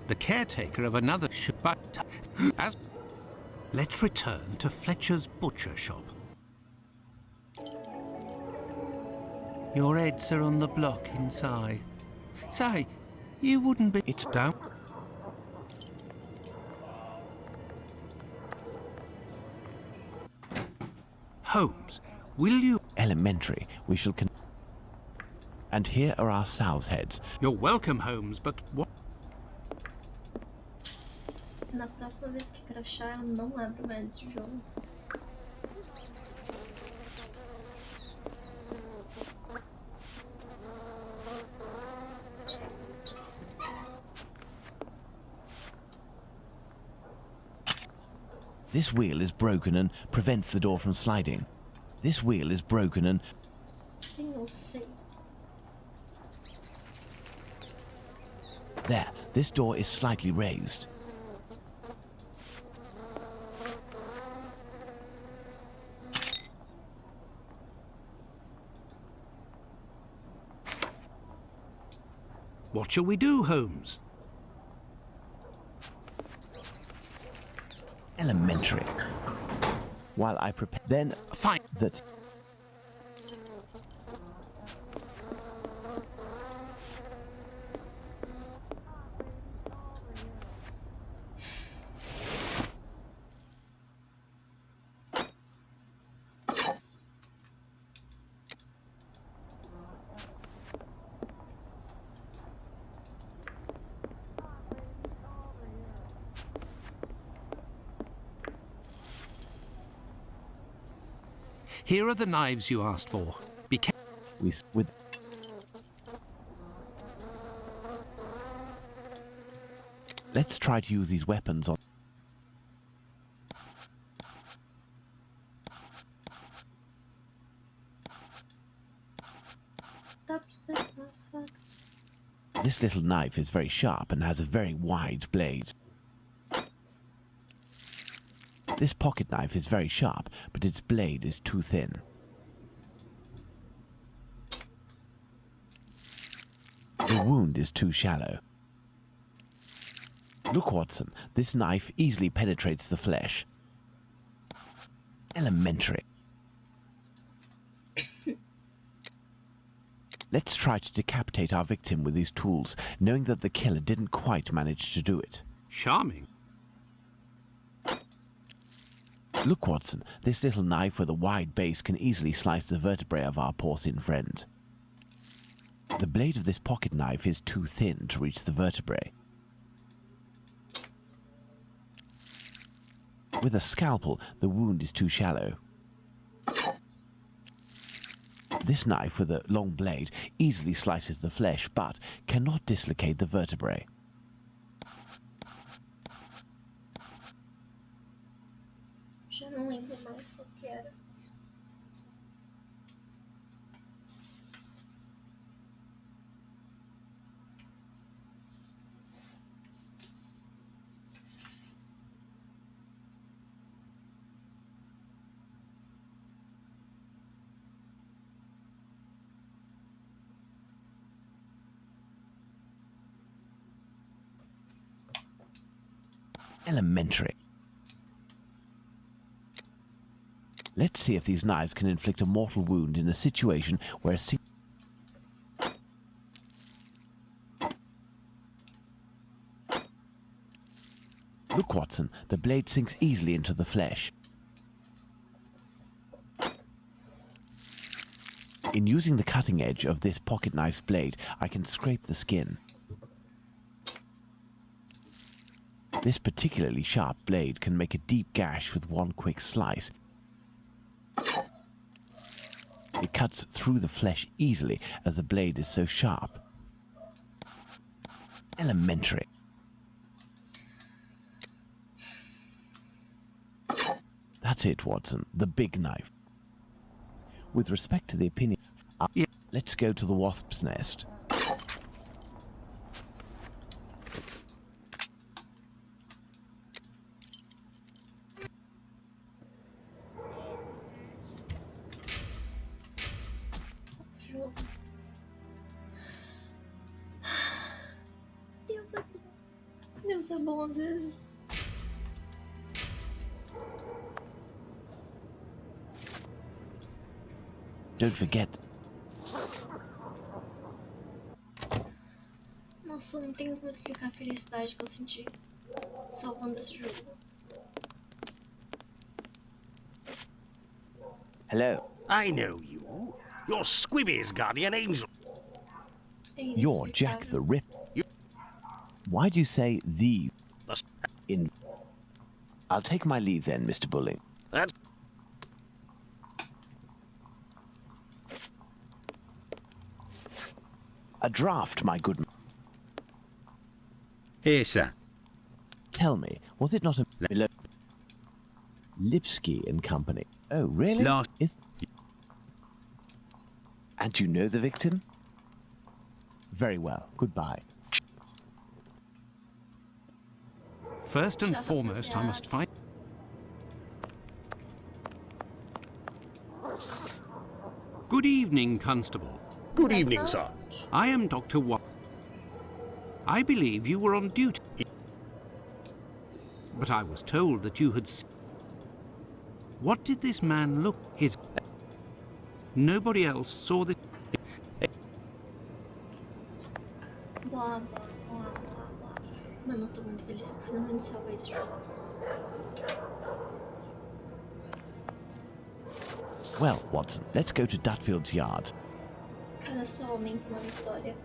The caretaker of another shop, but... As... Let's return to Fletcher's butcher shop. Your heads are on the block inside. Say, you wouldn't be... It's down. Holmes, will you... elementary. We shall and here are our sow's heads. You're welcome, Holmes, but what... Na próxima vez que crachá, eu não abro mais esse jogo. This wheel is broken and prevents the door from sliding. This wheel is broken and... Sim, eu sei. There, this door is slightly raised. What shall we do, Holmes? Elementary. While I prepare... Then... Fine. That... Here are the knives you asked for. Be careful. with... Let's try to use these weapons on... This little knife is very sharp and has a very wide blade. This pocket knife is very sharp, but its blade is too thin. The wound is too shallow. Look, Watson, this knife easily penetrates the flesh. Elementary. Let's try to decapitate our victim with these tools, knowing that the killer didn't quite manage to do it. Charming. Look, Watson, this little knife with a wide base can easily slice the vertebrae of our porcine friend. The blade of this pocket knife is too thin to reach the vertebrae. With a scalpel, the wound is too shallow. This knife with a long blade easily slices the flesh, but cannot dislocate the vertebrae. Já não lembro mais qual que era. Elementary. Let's see if these knives can inflict a mortal wound in a situation where a Look, Watson, the blade sinks easily into the flesh. In using the cutting edge of this pocket knife's blade, I can scrape the skin. This particularly sharp blade can make a deep gash with one quick slice. It cuts through the flesh easily as the blade is so sharp. Elementary. That's it, Watson. The big knife. With respect to the opinion... Yeah. Let's go to the wasp's nest. Jogo. Deus é bom. Deus é bom às vezes. Don't forget... Nossa, não tenho como explicar a felicidade que eu senti salvando esse jogo. Hello. I know you. You're Squibby's guardian angel. É You're Jack the inexplicável. Ripper. Why do you say the... That's- in... I'll take my leave then, Mr. Bulling. That's A draft, my good man. Here, sir. Tell me, was it not a... Lipsky and Company? Oh, really? Last... And you know the victim? Very well. Goodbye. First and Shut up, foremost, I Dad. must find... Good evening, Constable. Good evening, Sarge. I am Dr. Watt. I believe you were on duty. But I was told that you had... What did this man look? His... Nobody else saw this... Blá, blá, blá, blá, blá. Mano, eu tô muito feliz que eu finalmente salvei esse jogo. Well, Watson, let's go to Dutfield's yard. Cada salvamento uma história.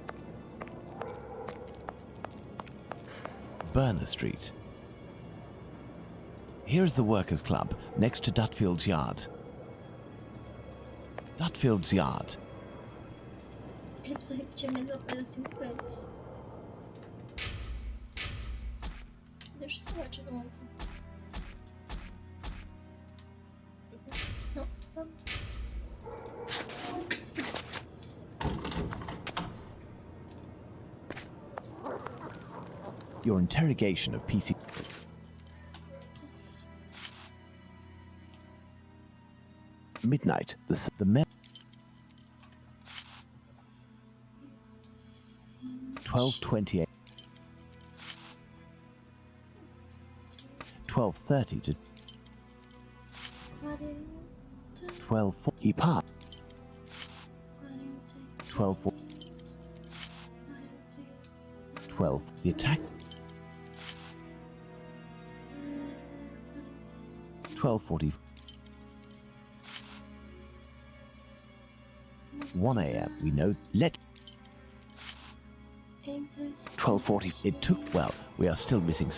Burner Street. Here's the Workers' Club, next to Dutfield's yard. Dutfield's yard. Ele precisa repetir a mesma coisa 5 vezes. Deixa eu salvar de novo. Não, tá. Your interrogation of PC... Nossa. Midnight. The men... 12:28. 12:30 to 12:40. He passed. 12:40. 12. The attack. 12:40. 1 a.m. We know. Let 12:40. It took. Well, we are still missing.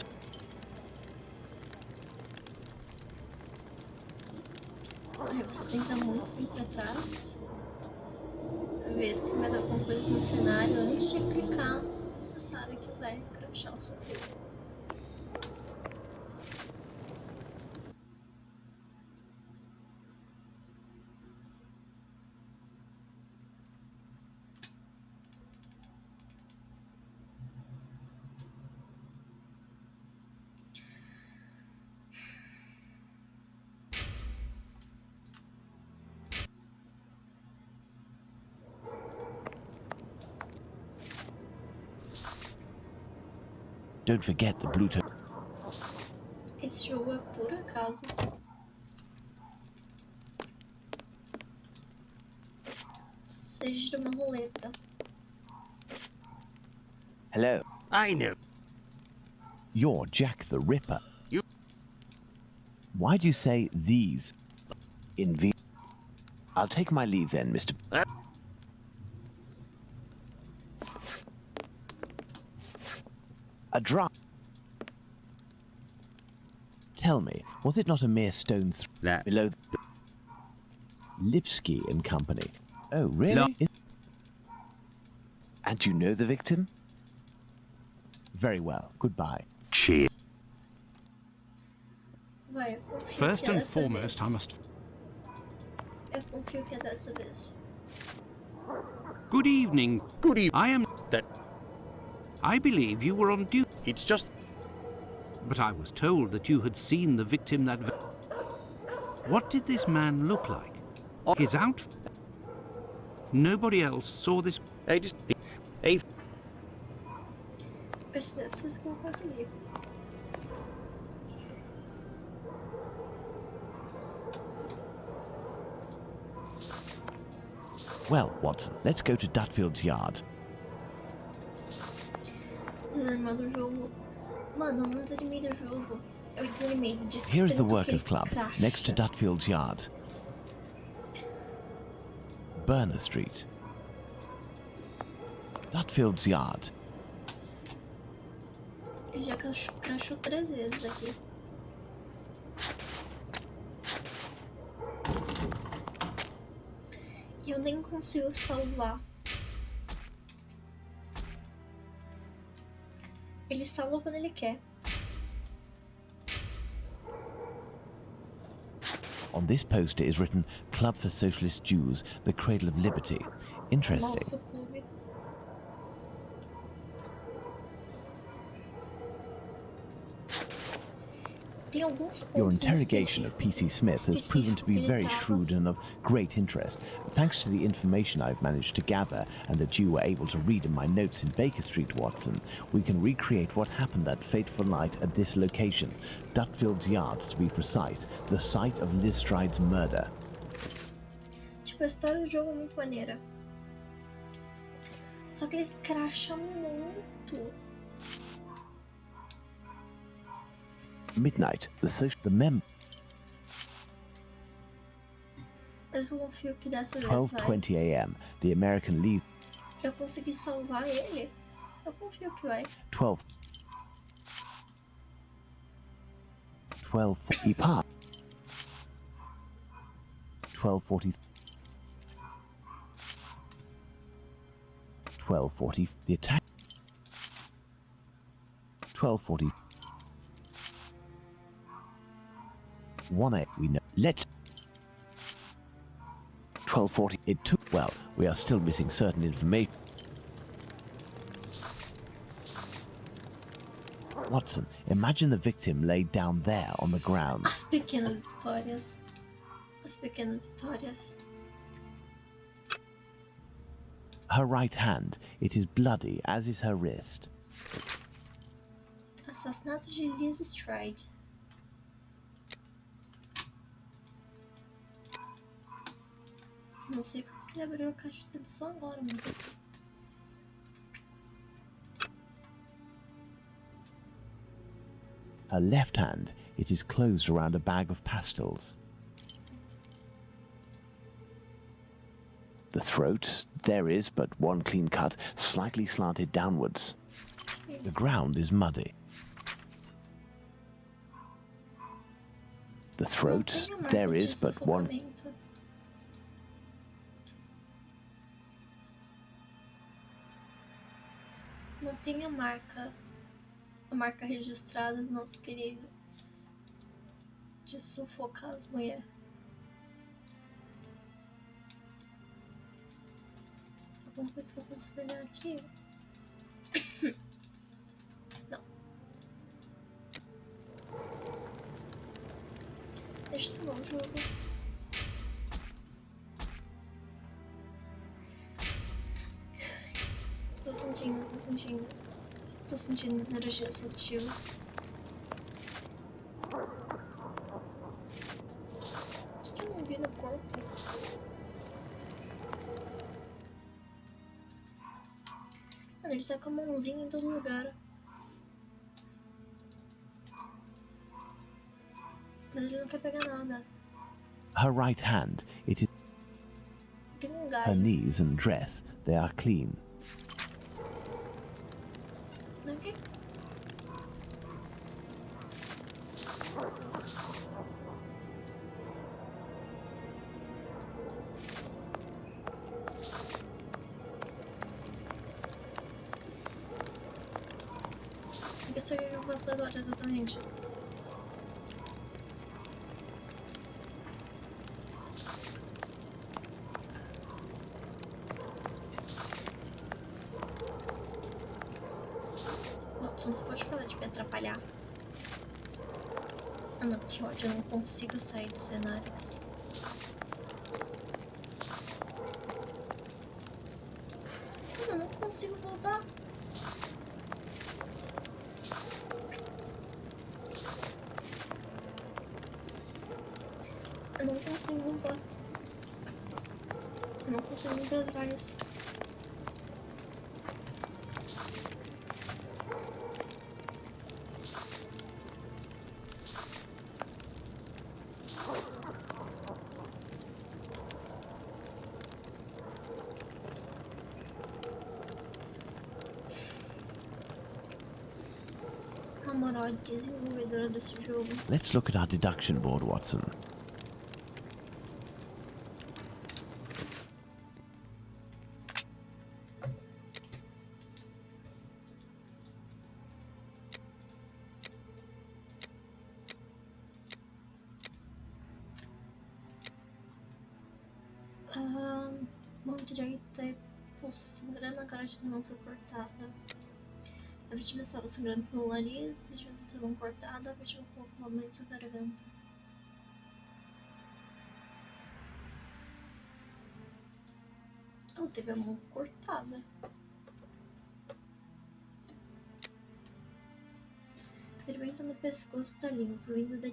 Ai, você tem que estar muito bem pra trás. Ver se tem mais alguma coisa no cenário antes de clicar no necessário que vai crachar o seu filho. Don't forget the blue token. Esse jogo é por acaso. Seja uma roleta. Hello. I know. You're Jack the Ripper. You- Why do you say these? In V. I'll take my leave then, Mr. A drop. Tell me, was it not a mere stone's That below Lipsky and Company? Oh, really? And you know the victim? Very well. Goodbye. cheer. Vai, eu confio First que é and dessa foremost, vez. I must. Eu confio que é dessa vez. Good evening. Good evening. I am. That I believe you were on duty, it's just but I was told that you had seen the victim that. What did this man look like? His outfit. Nobody else saw this. I just a Coincidências que eu consegui. Well, Watson, let's go to Dutfield's yard. Desanimar do jogo. Mano, eu não desanimei do jogo. Eu desanimei de Here is the tanto Workers' que Club, crasha. next to Dutfield's yard. Burner Street. Dutfield's yard. Ele já crashou 3 vezes aqui. E eu nem consigo salvar. Ele salva quando ele quer. On this poster is written Club for Socialist Jews, the Cradle of Liberty. Interesting. Nosso clube. Tem alguns Your pontos interrogation of P.C. Smith has proven to be very específicos que ele shrewd and of great interest. Thanks to the information I've managed to gather and that you were able to read in my notes in Baker Street, Watson, we can recreate what happened that fateful night at this location, Dutfield's Yards to be precise, the site of Liz Stride's murder. Tipo, a história do jogo é muito maneira. Só que ele crasha muito. Midnight, Mas eu confio que dessa vez vai. 12:20 a.m. The American leave. Eu consegui salvar ele. Eu confio que vai. 12 part 12:40 12:40 the attack 12:40 1 we know let's 12:40 it took well we are still missing certain information. Watson, imagine the victim laid down there on the ground. As pequenas vitórias. As pequenas vitórias. Her right hand, it is bloody, as is her wrist. Assassinato de Liz Stride. Não sei porque ele abriu a caixa dele só agora, mano. Her left hand, it is closed around a bag of pastils. The throat, there is but one clean cut, slightly slanted downwards. The ground is muddy. The throat, there is but one. Não tem a marca registrada do nosso querido de sufocar as mulheres. Alguma coisa que eu posso pegar aqui? Não. Deixa eu salvar o jogo. Tô sentindo energias positivas. O que eu não vi no corpo? Mano, ele tá com a mãozinha em todo lugar. Mas ele não quer pegar nada. Her right hand, it is Tem um her galho. knees and dress, they are clean. Ok? que seria que eu faço agora exatamente? Watson, você pode parar de me atrapalhar? Ah não, que ódio, eu não consigo sair dos cenários. Eu não consigo voltar. Eu não consigo voltar. Eu não consigo ir pra trás. Na moral, a desenvolvedora desse jogo. Let's look at our deduction board, Watson. Mão direita é sangrando, a carotida não foi cortada. A vítima estava sangrando pelo nariz, a vítima estava mão cortada, a vítima colocou a mão em sua garganta. Ela teve a mão cortada. Ferimento no pescoço está limpo, vindo da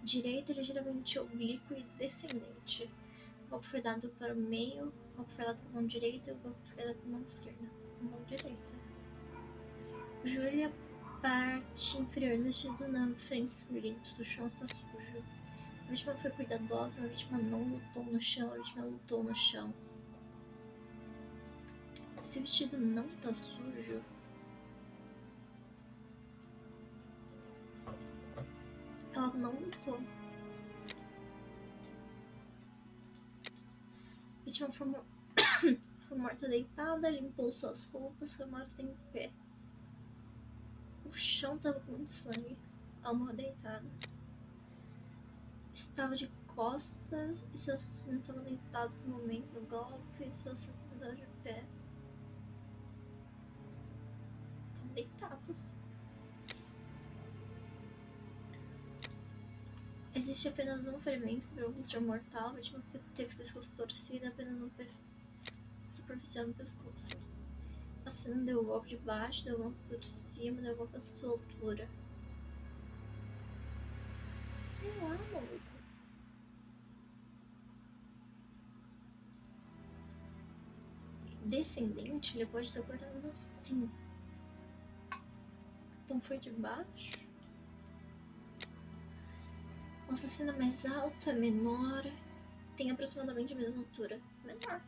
direita ligeiramente oblíquo e descendente. O golpe foi dado para o meio, o golpe foi dado com a mão direita e o golpe foi dado com a mão esquerda. Com a mão direita. O joelho e a parte inferior vestido na frente sangrento, o chão está sujo. A vítima foi cuidadosa, a vítima não lutou no chão, a vítima lutou no chão. Esse vestido não está sujo. Ela não lutou. A vítima foi morta deitada, limpou suas roupas, foi morta em pé. O chão estava com muito sangue. Ela morreu deitada. Estava de costas e seus assassinos estavam deitados no momento do golpe e seus assassinos estavam de pé. Estavam deitados. Existe apenas um ferimento que provocou ser mortal. A vítima teve o pescoço torcido, apenas no superficial no pescoço. O assassino deu o golpe de baixo, deu o golpe por cima, deu o golpe à sua altura. Sei lá, maluco. Descendente, ele pode estar cortando assim. Então foi de baixo. O assassino mais alto é menor. Tem aproximadamente a mesma altura. Menor.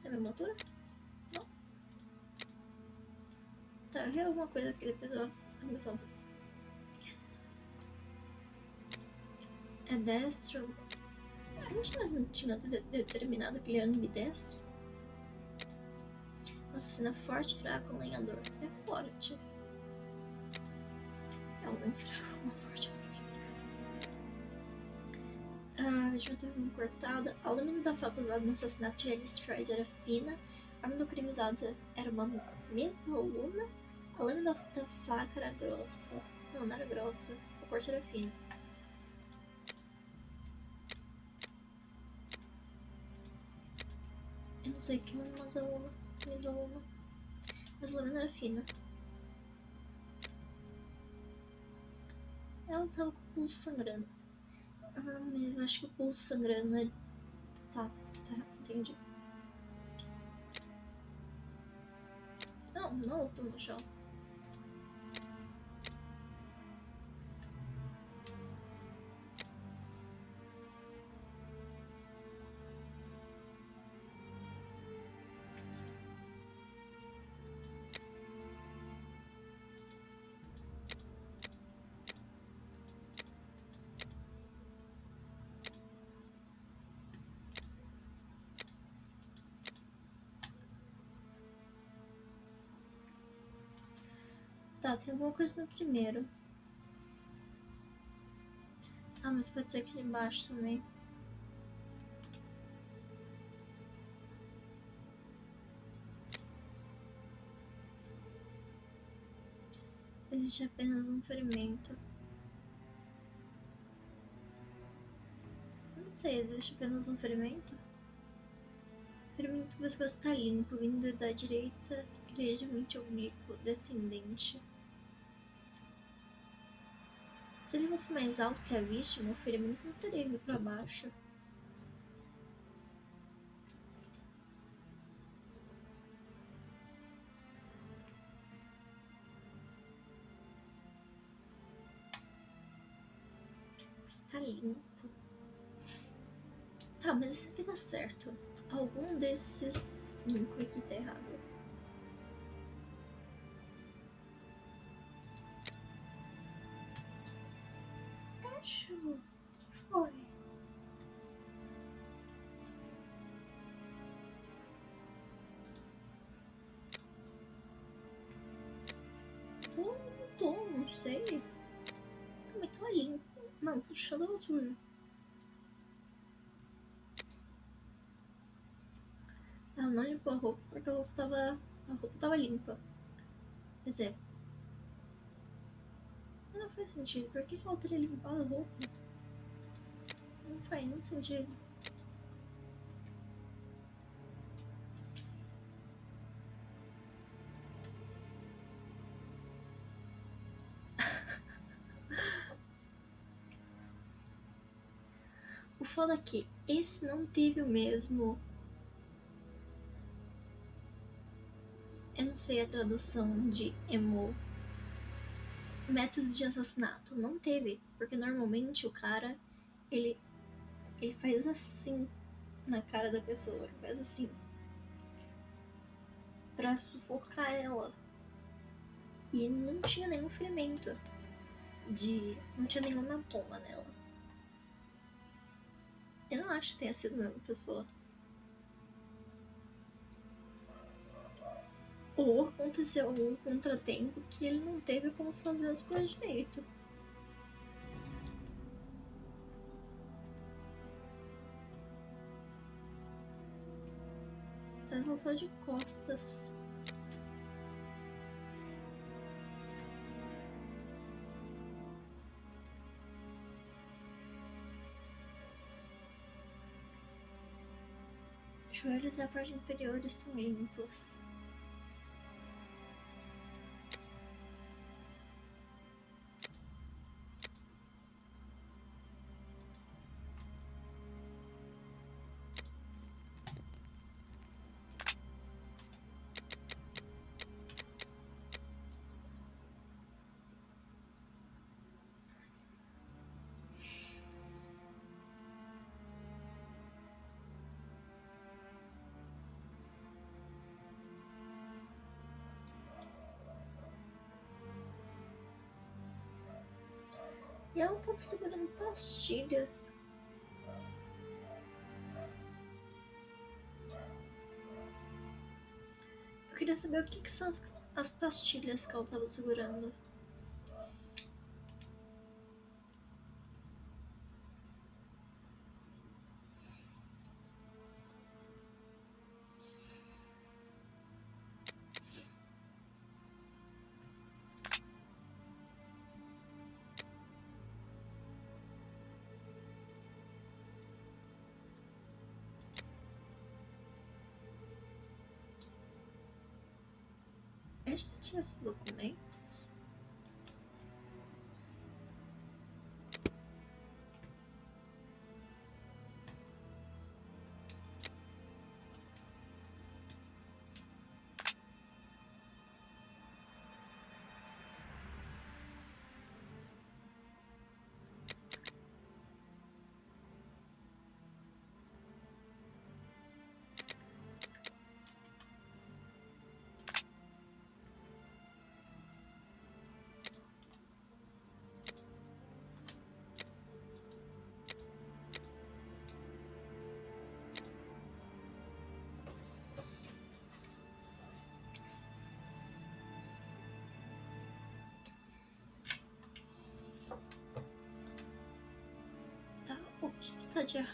Tem a mesma altura? Não. Tá, eu vi alguma coisa aqui depois eu começou. É destro. A gente não tinha determinado que ele é ambidestro. O assassino é forte, fraco, lenhador. É forte. É um bem fraco, uma forte. A vítima teve uma cortada. A lâmina da faca usada no assassinato de Alice Stride era fina. A arma do crime usada era uma mesaluna. A lâmina da faca era grossa. Não era grossa. O corte era fino. Eu não sei o que é uma mesaluna. Mas a lâmina era fina. Ela tava com o pulso sangrando. Mas acho que o pulso sangrando é... Tá, entendi. Não eu tô no chão. Tá, tem alguma coisa no primeiro. Ah, mas pode ser aqui embaixo também. Existe apenas um ferimento. Não sei, existe apenas um ferimento? Ferimento viscoso está limpo, vindo da direita, ligeiramente oblíquo, descendente. Se ele fosse mais alto que a vítima, o ferimento não teria ido para baixo. Está limpo. Tá, mas isso aqui dá certo. Algum desses 5 aqui tá errado. Acho. O que foi? Não sei. Também tava limpo. Não, o chão tava sujo. Ela não limpou a roupa porque a roupa tava limpa. Quer dizer, não faz sentido. Por que ela teria limpado a roupa? Não faz nem sentido. O foda é que esse não teve o mesmo. Eu não sei a tradução de emo. Método de assassinato. Não teve. Porque normalmente o cara, ele faz assim na cara da pessoa. Ele faz assim. Pra sufocar ela. E não tinha nenhum ferimento. Não tinha nenhum hematoma nela. Eu não acho que tenha sido a mesma pessoa. Ou aconteceu algum contratempo que ele não teve como fazer as coisas direito. Então ela tá de costas. Os joelhos e a parte inferior estão limpos. E ela tava segurando pastilhas. Eu queria saber o que são as pastilhas que ela tava segurando. Eu já tinha esses documentos. tá de errado?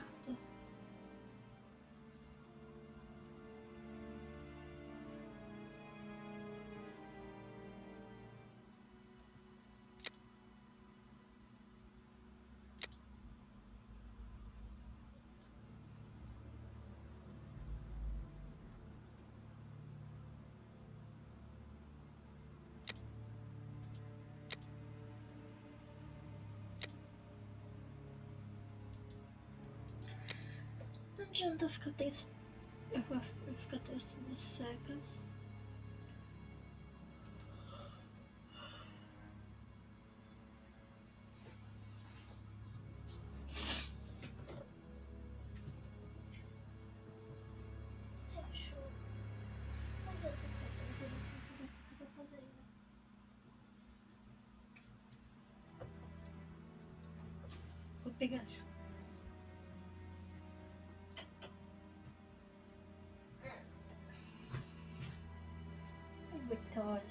Não adianta eu ficar testando. Eu vou ficar testando as cegas. Acho. Não adianta eu ficar tentando sem saber o que eu tô fazendo. Vou pegar a chuva. Vitória.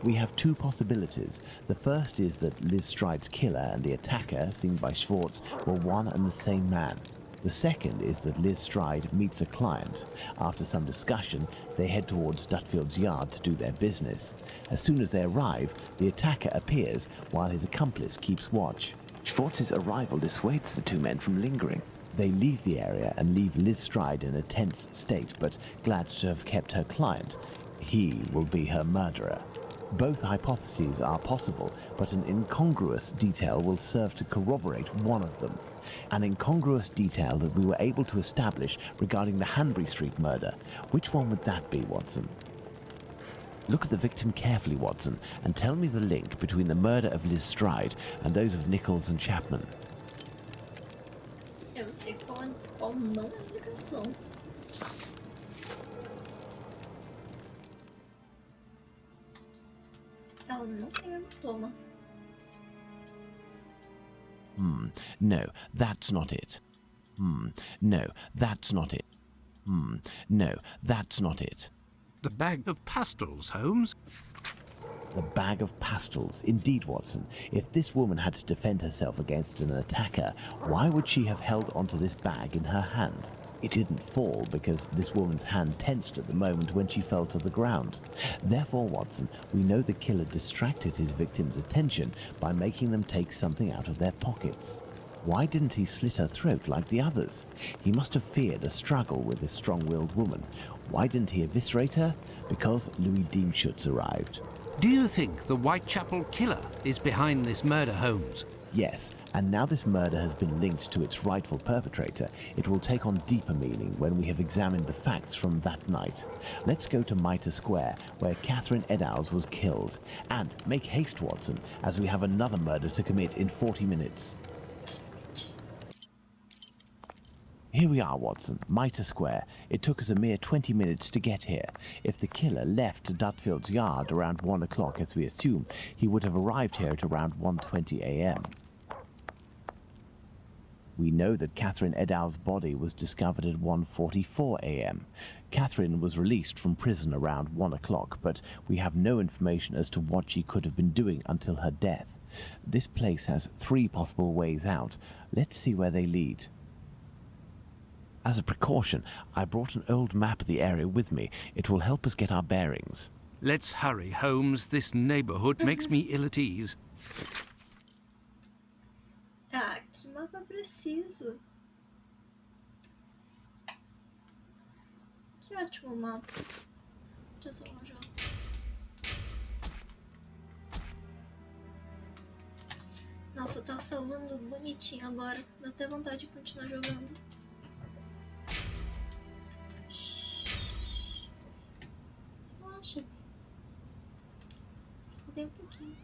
We have two possibilities. The first is that Liz Stride's killer and the attacker, seen by Schwartz, were one and the same man. The second is that Liz Stride meets a client. After some discussion, they head towards Dutfield's yard to do their business. As soon as they arrive, the attacker appears while his accomplice keeps watch. Schwartz's arrival dissuades the two men from lingering. They leave the area and leave Liz Stride in a tense state, but glad to have kept her client. He will be her murderer. Both hypotheses are possible, but an incongruous detail will serve to corroborate one of them. An incongruous detail that we were able to establish regarding the Hanbury Street murder. Which one would that be, Watson? Look at the victim carefully, Watson, and tell me the link between the murder of Liz Stride and those of Nichols and Chapman. Eu não sei qual não é a ligação. Ela não tem hematoma. No, that's not it. No, that's not it. No, that's not it. The bag of pastels, Holmes? The bag of pastels. Indeed, Watson. If this woman had to defend herself against an attacker, why would she have held onto this bag in her hand? It didn't fall because this woman's hand tensed at the moment when she fell to the ground. Therefore, Watson, we know the killer distracted his victim's attention by making them take something out of their pockets. Why didn't he slit her throat like the others? He must have feared a struggle with this strong-willed woman. Why didn't he eviscerate her? Because Louis Diemschutz arrived. Do you think the Whitechapel killer is behind this murder, Holmes? Yes, and now this murder has been linked to its rightful perpetrator, it will take on deeper meaning when we have examined the facts from that night. Let's go to Mitre Square, where Catherine Eddowes was killed. And make haste, Watson, as we have another murder to commit in 40 minutes. Here we are, Watson, Mitre Square. It took us a mere 20 minutes to get here. If the killer left Dutfield's yard around 1 o'clock, as we assume, he would have arrived here at around 1:20 a.m. We know that Catherine Eddowes' body was discovered at 1:44 a.m. Catherine was released from prison around 1 o'clock, but we have no information as to what she could have been doing until her death. This place has 3 possible ways out. Let's see where they lead. As a precaution, I brought an old map of the area with me. It will help us get our bearings. Let's hurry, Holmes. This neighborhood makes me ill at ease. Ah, que mapa preciso. Que ótimo mapa. Deixa eu só um jogo. Nossa, tá salvando bonitinho agora. Dá até vontade de continuar jogando. Relaxa. Só faltei um pouquinho.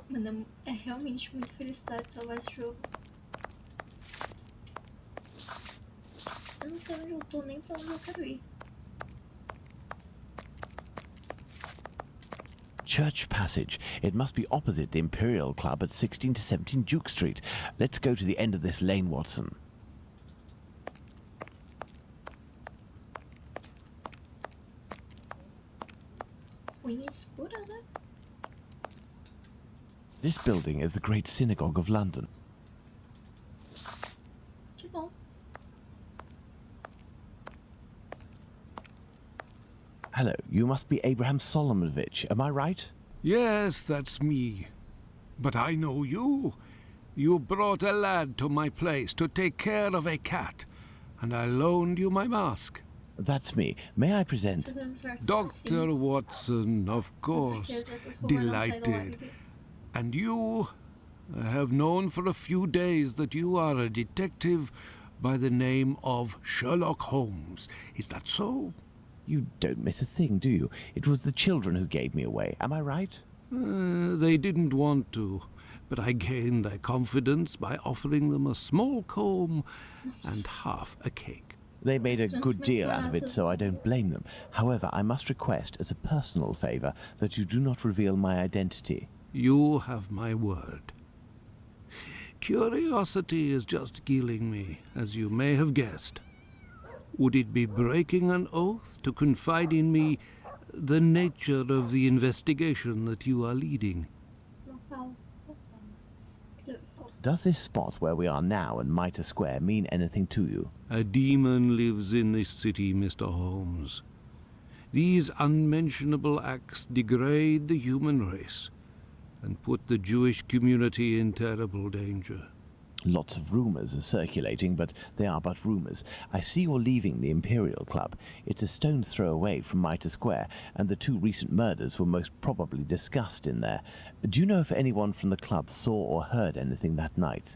Mano, é realmente muita felicidade salvar esse jogo. Eu não sei onde eu tô, nem pra onde eu quero ir. Church Passage. It must be opposite the Imperial Club at 16 to 17 Duke Street. Let's go to the end of this lane, Watson. Unha escura, né? This building is the Great Synagogue of London. Que bom. Hello, you must be Abraham Solomonovich, am I right? Yes, that's me. But I know you. You brought a lad to my place to take care of a cat, and I loaned you my mask. That's me. May I present? Dr. Watson, of course. Delighted. And you? I have known for a few days that you are a detective by the name of Sherlock Holmes. Is that so? You don't miss a thing, do you? It was the children who gave me away, am I right? They didn't want to, but I gained their confidence by offering them a small comb and half a cake. They made a good deal out of it, so I don't blame them. However, I must request, as a personal favor, that you do not reveal my identity. You have my word. Curiosity is just killing me, as you may have guessed. Would it be breaking an oath to confide in me the nature of the investigation that you are leading? Does this spot where we are now in Mitre Square mean anything to you? A demon lives in this city, Mr. Holmes. These unmentionable acts degrade the human race and put the Jewish community in terrible danger. Lots of rumors are circulating, but they are but rumors. I see you're leaving the Imperial Club. It's a stone's throw away from Mitre Square, and the 2 recent murders were most probably discussed in there. Do you know if anyone from the club saw or heard anything that night?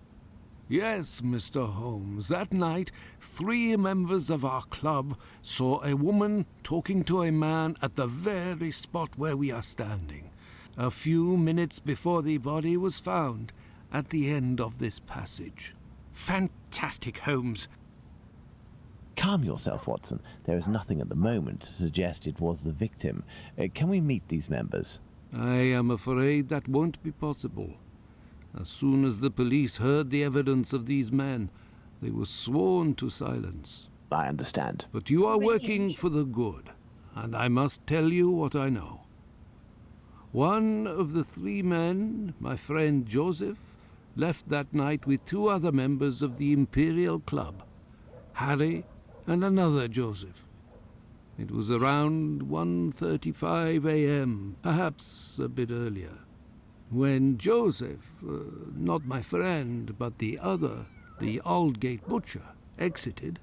Yes, Mr. Holmes. That night, 3 members of our club saw a woman talking to a man at the very spot where we are standing, a few minutes before the body was found at the end of this passage. Fantastic, Holmes. Calm yourself, Watson. There is nothing at the moment to suggest it was the victim. Can we meet these members? I am afraid that won't be possible. As soon as the police heard the evidence of these men, they were sworn to silence. I understand. But you are working for the good, and I must tell you what I know. One of the 3 men, my friend Joseph, left that night with 2 other members of the Imperial Club, Harry and another Joseph. It was around 1:35 a.m., perhaps a bit earlier, when Joseph, not my friend, but the other, the Aldgate butcher, exited.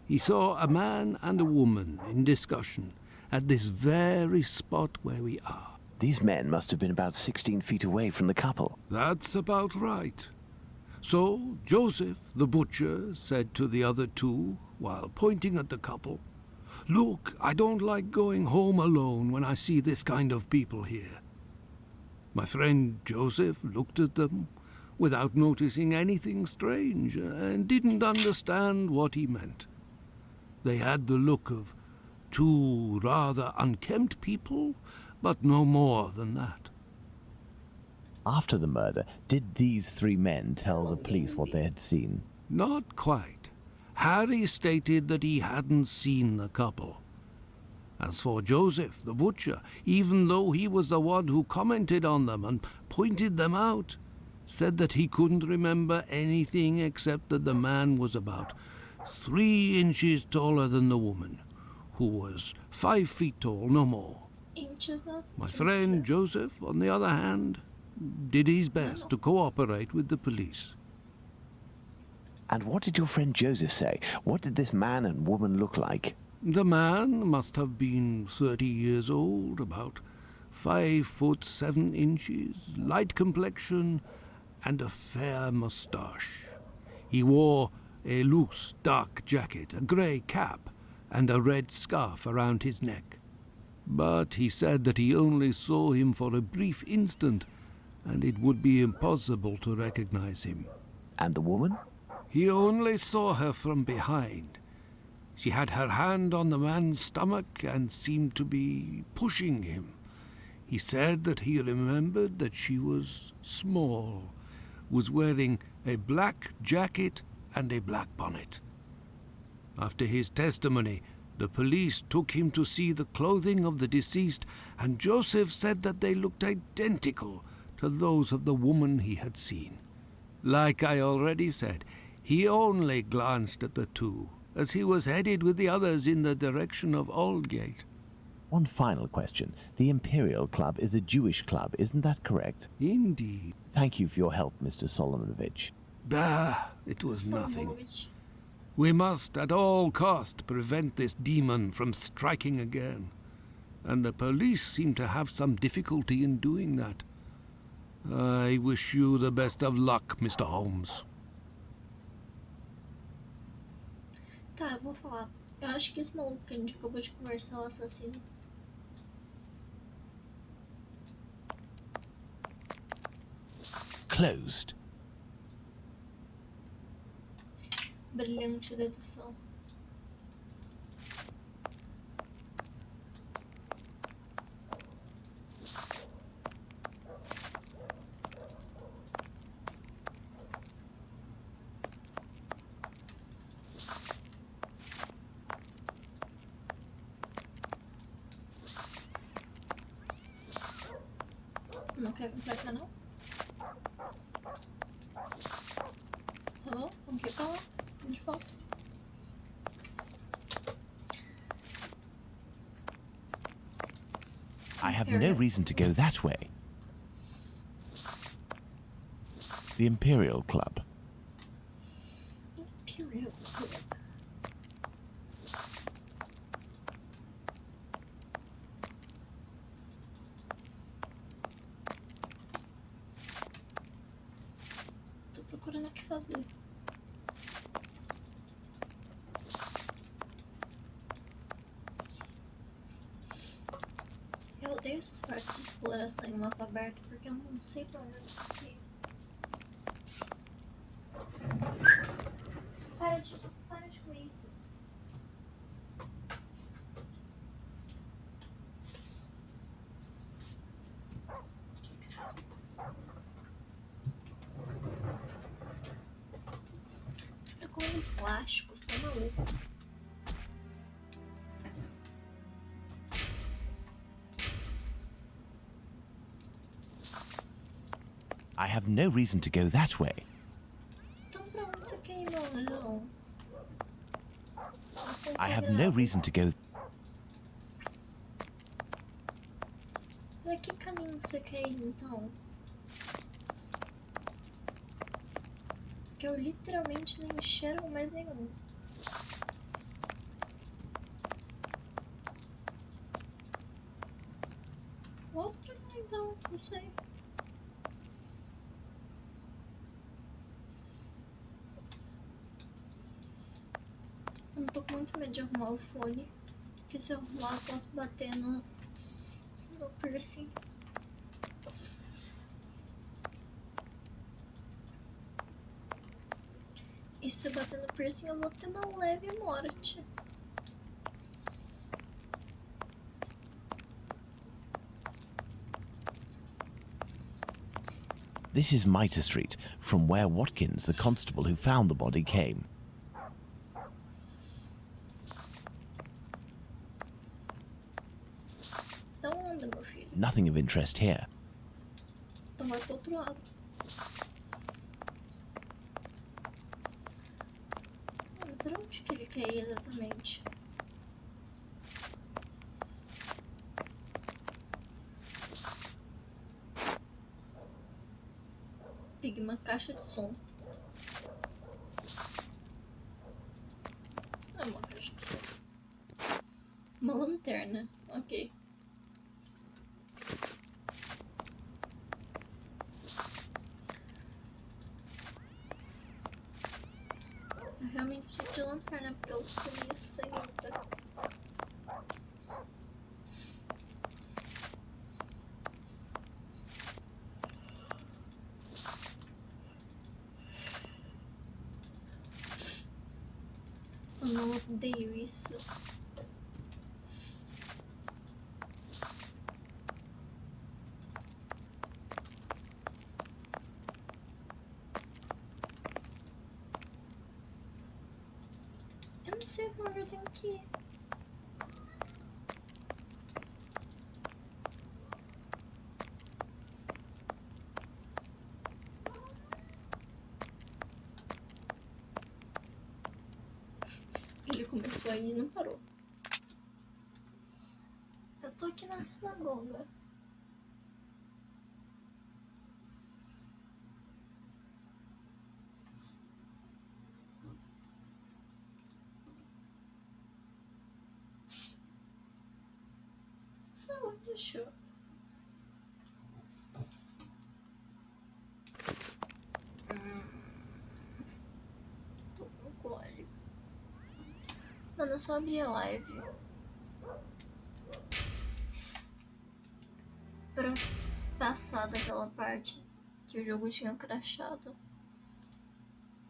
He saw a man and a woman in discussion, at this very spot where we are. These men must have been about 16 feet away from the couple. That's about right. So Joseph, the butcher, said to the other two, while pointing at the couple, "Look, I don't like going home alone when I see this kind of people here." My friend Joseph looked at them without noticing anything strange and didn't understand what he meant. They had the look of two rather unkempt people, but no more than that. After the murder, did these three men tell the police what they had seen? Not quite. Harry stated that he hadn't seen the couple. As for Joseph, the butcher, even though he was the one who commented on them and pointed them out, said that he couldn't remember anything except that the man was about 3 inches taller than the woman, who was 5 feet tall, no more. Inches, not My friend Joseph, on the other hand, did his best to cooperate with the police. And what did your friend Joseph say? What did this man and woman look like? The man must have been 30 years old, about 5 foot 7 inches, light complexion, and a fair moustache. He wore a loose, dark jacket, a grey cap, and a red scarf around his neck. But he said that he only saw him for a brief instant, and it would be impossible to recognize him. And the woman? He only saw her from behind. She had her hand on the man's stomach and seemed to be pushing him. He said that he remembered that she was small, was wearing a black jacket and a black bonnet. After his testimony, the police took him to see the clothing of the deceased, and Joseph said that they looked identical to those of the woman he had seen. Like I already said, he only glanced at the two, as he was headed with the others in the direction of Aldgate. One final question. The Imperial Club is a Jewish club, isn't that correct? Indeed. Thank you for your help, Mr. Solomonovich. Bah, it was nothing. Solomonovich. We must at all cost prevent this demon from striking again. And the police seem to have some difficulty in doing that. I wish you the best of luck, Mr. Holmes. Tá, eu vou falar. Eu acho que esse maluco que a gente acabou de conversar é o assassino. Closed. Brilhante dedução. Não quer vir pra cá, não? Tá bom? Vamos aqui pra lá. De volta. I have no reason to go that way. The Imperial Club. Imperial Club. Tô procurando o que fazer. Eu odeio essas partes de exploração em mapa aberto porque eu não sei pra onde eu tenho que ir. Para de com isso. Desgraça. Fica comendo plásticos, tá maluco? I have no reason to go that way. Então pra onde você quer ir, não, João? I have no reason to go. Pra que caminho você quer ir, então? Porque eu literalmente não enxergo mais nenhum. Não sei. Eu não tô com muito medo de arrumar o fone. Porque se eu arrumar, eu posso bater no piercing. E se eu bater no piercing, eu vou ter uma leve morte. This is Mitre Street, from where Watkins, the constable who found the body, came. Então anda, meu filho. Nothing of interest here. Então vai pro outro lado. Pra onde que ele quer ir exatamente? Peguei uma caixa de som. Ah, uma caixa de som. Uma lanterna, ok. Eu realmente preciso de lanterna porque eu sou meio cegueta. Eu não odeio isso. Eu não sei pra onde eu tenho que ir. Ele começou aí e não parou. Eu tô aqui na sinagoga. Saúde, show. Tô com cólica. Mano, eu só abri a live pra passar daquela parte que o jogo tinha crashado.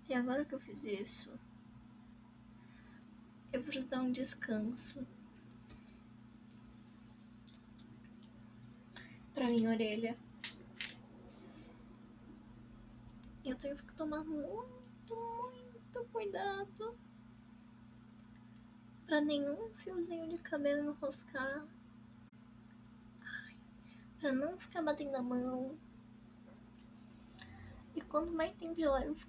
E agora que eu fiz isso, eu preciso dar um descanso pra minha orelha. E eu tenho que tomar muito cuidado pra nenhum fiozinho de cabelo enroscar. Pra não ficar batendo a mão. E quanto mais tempo de live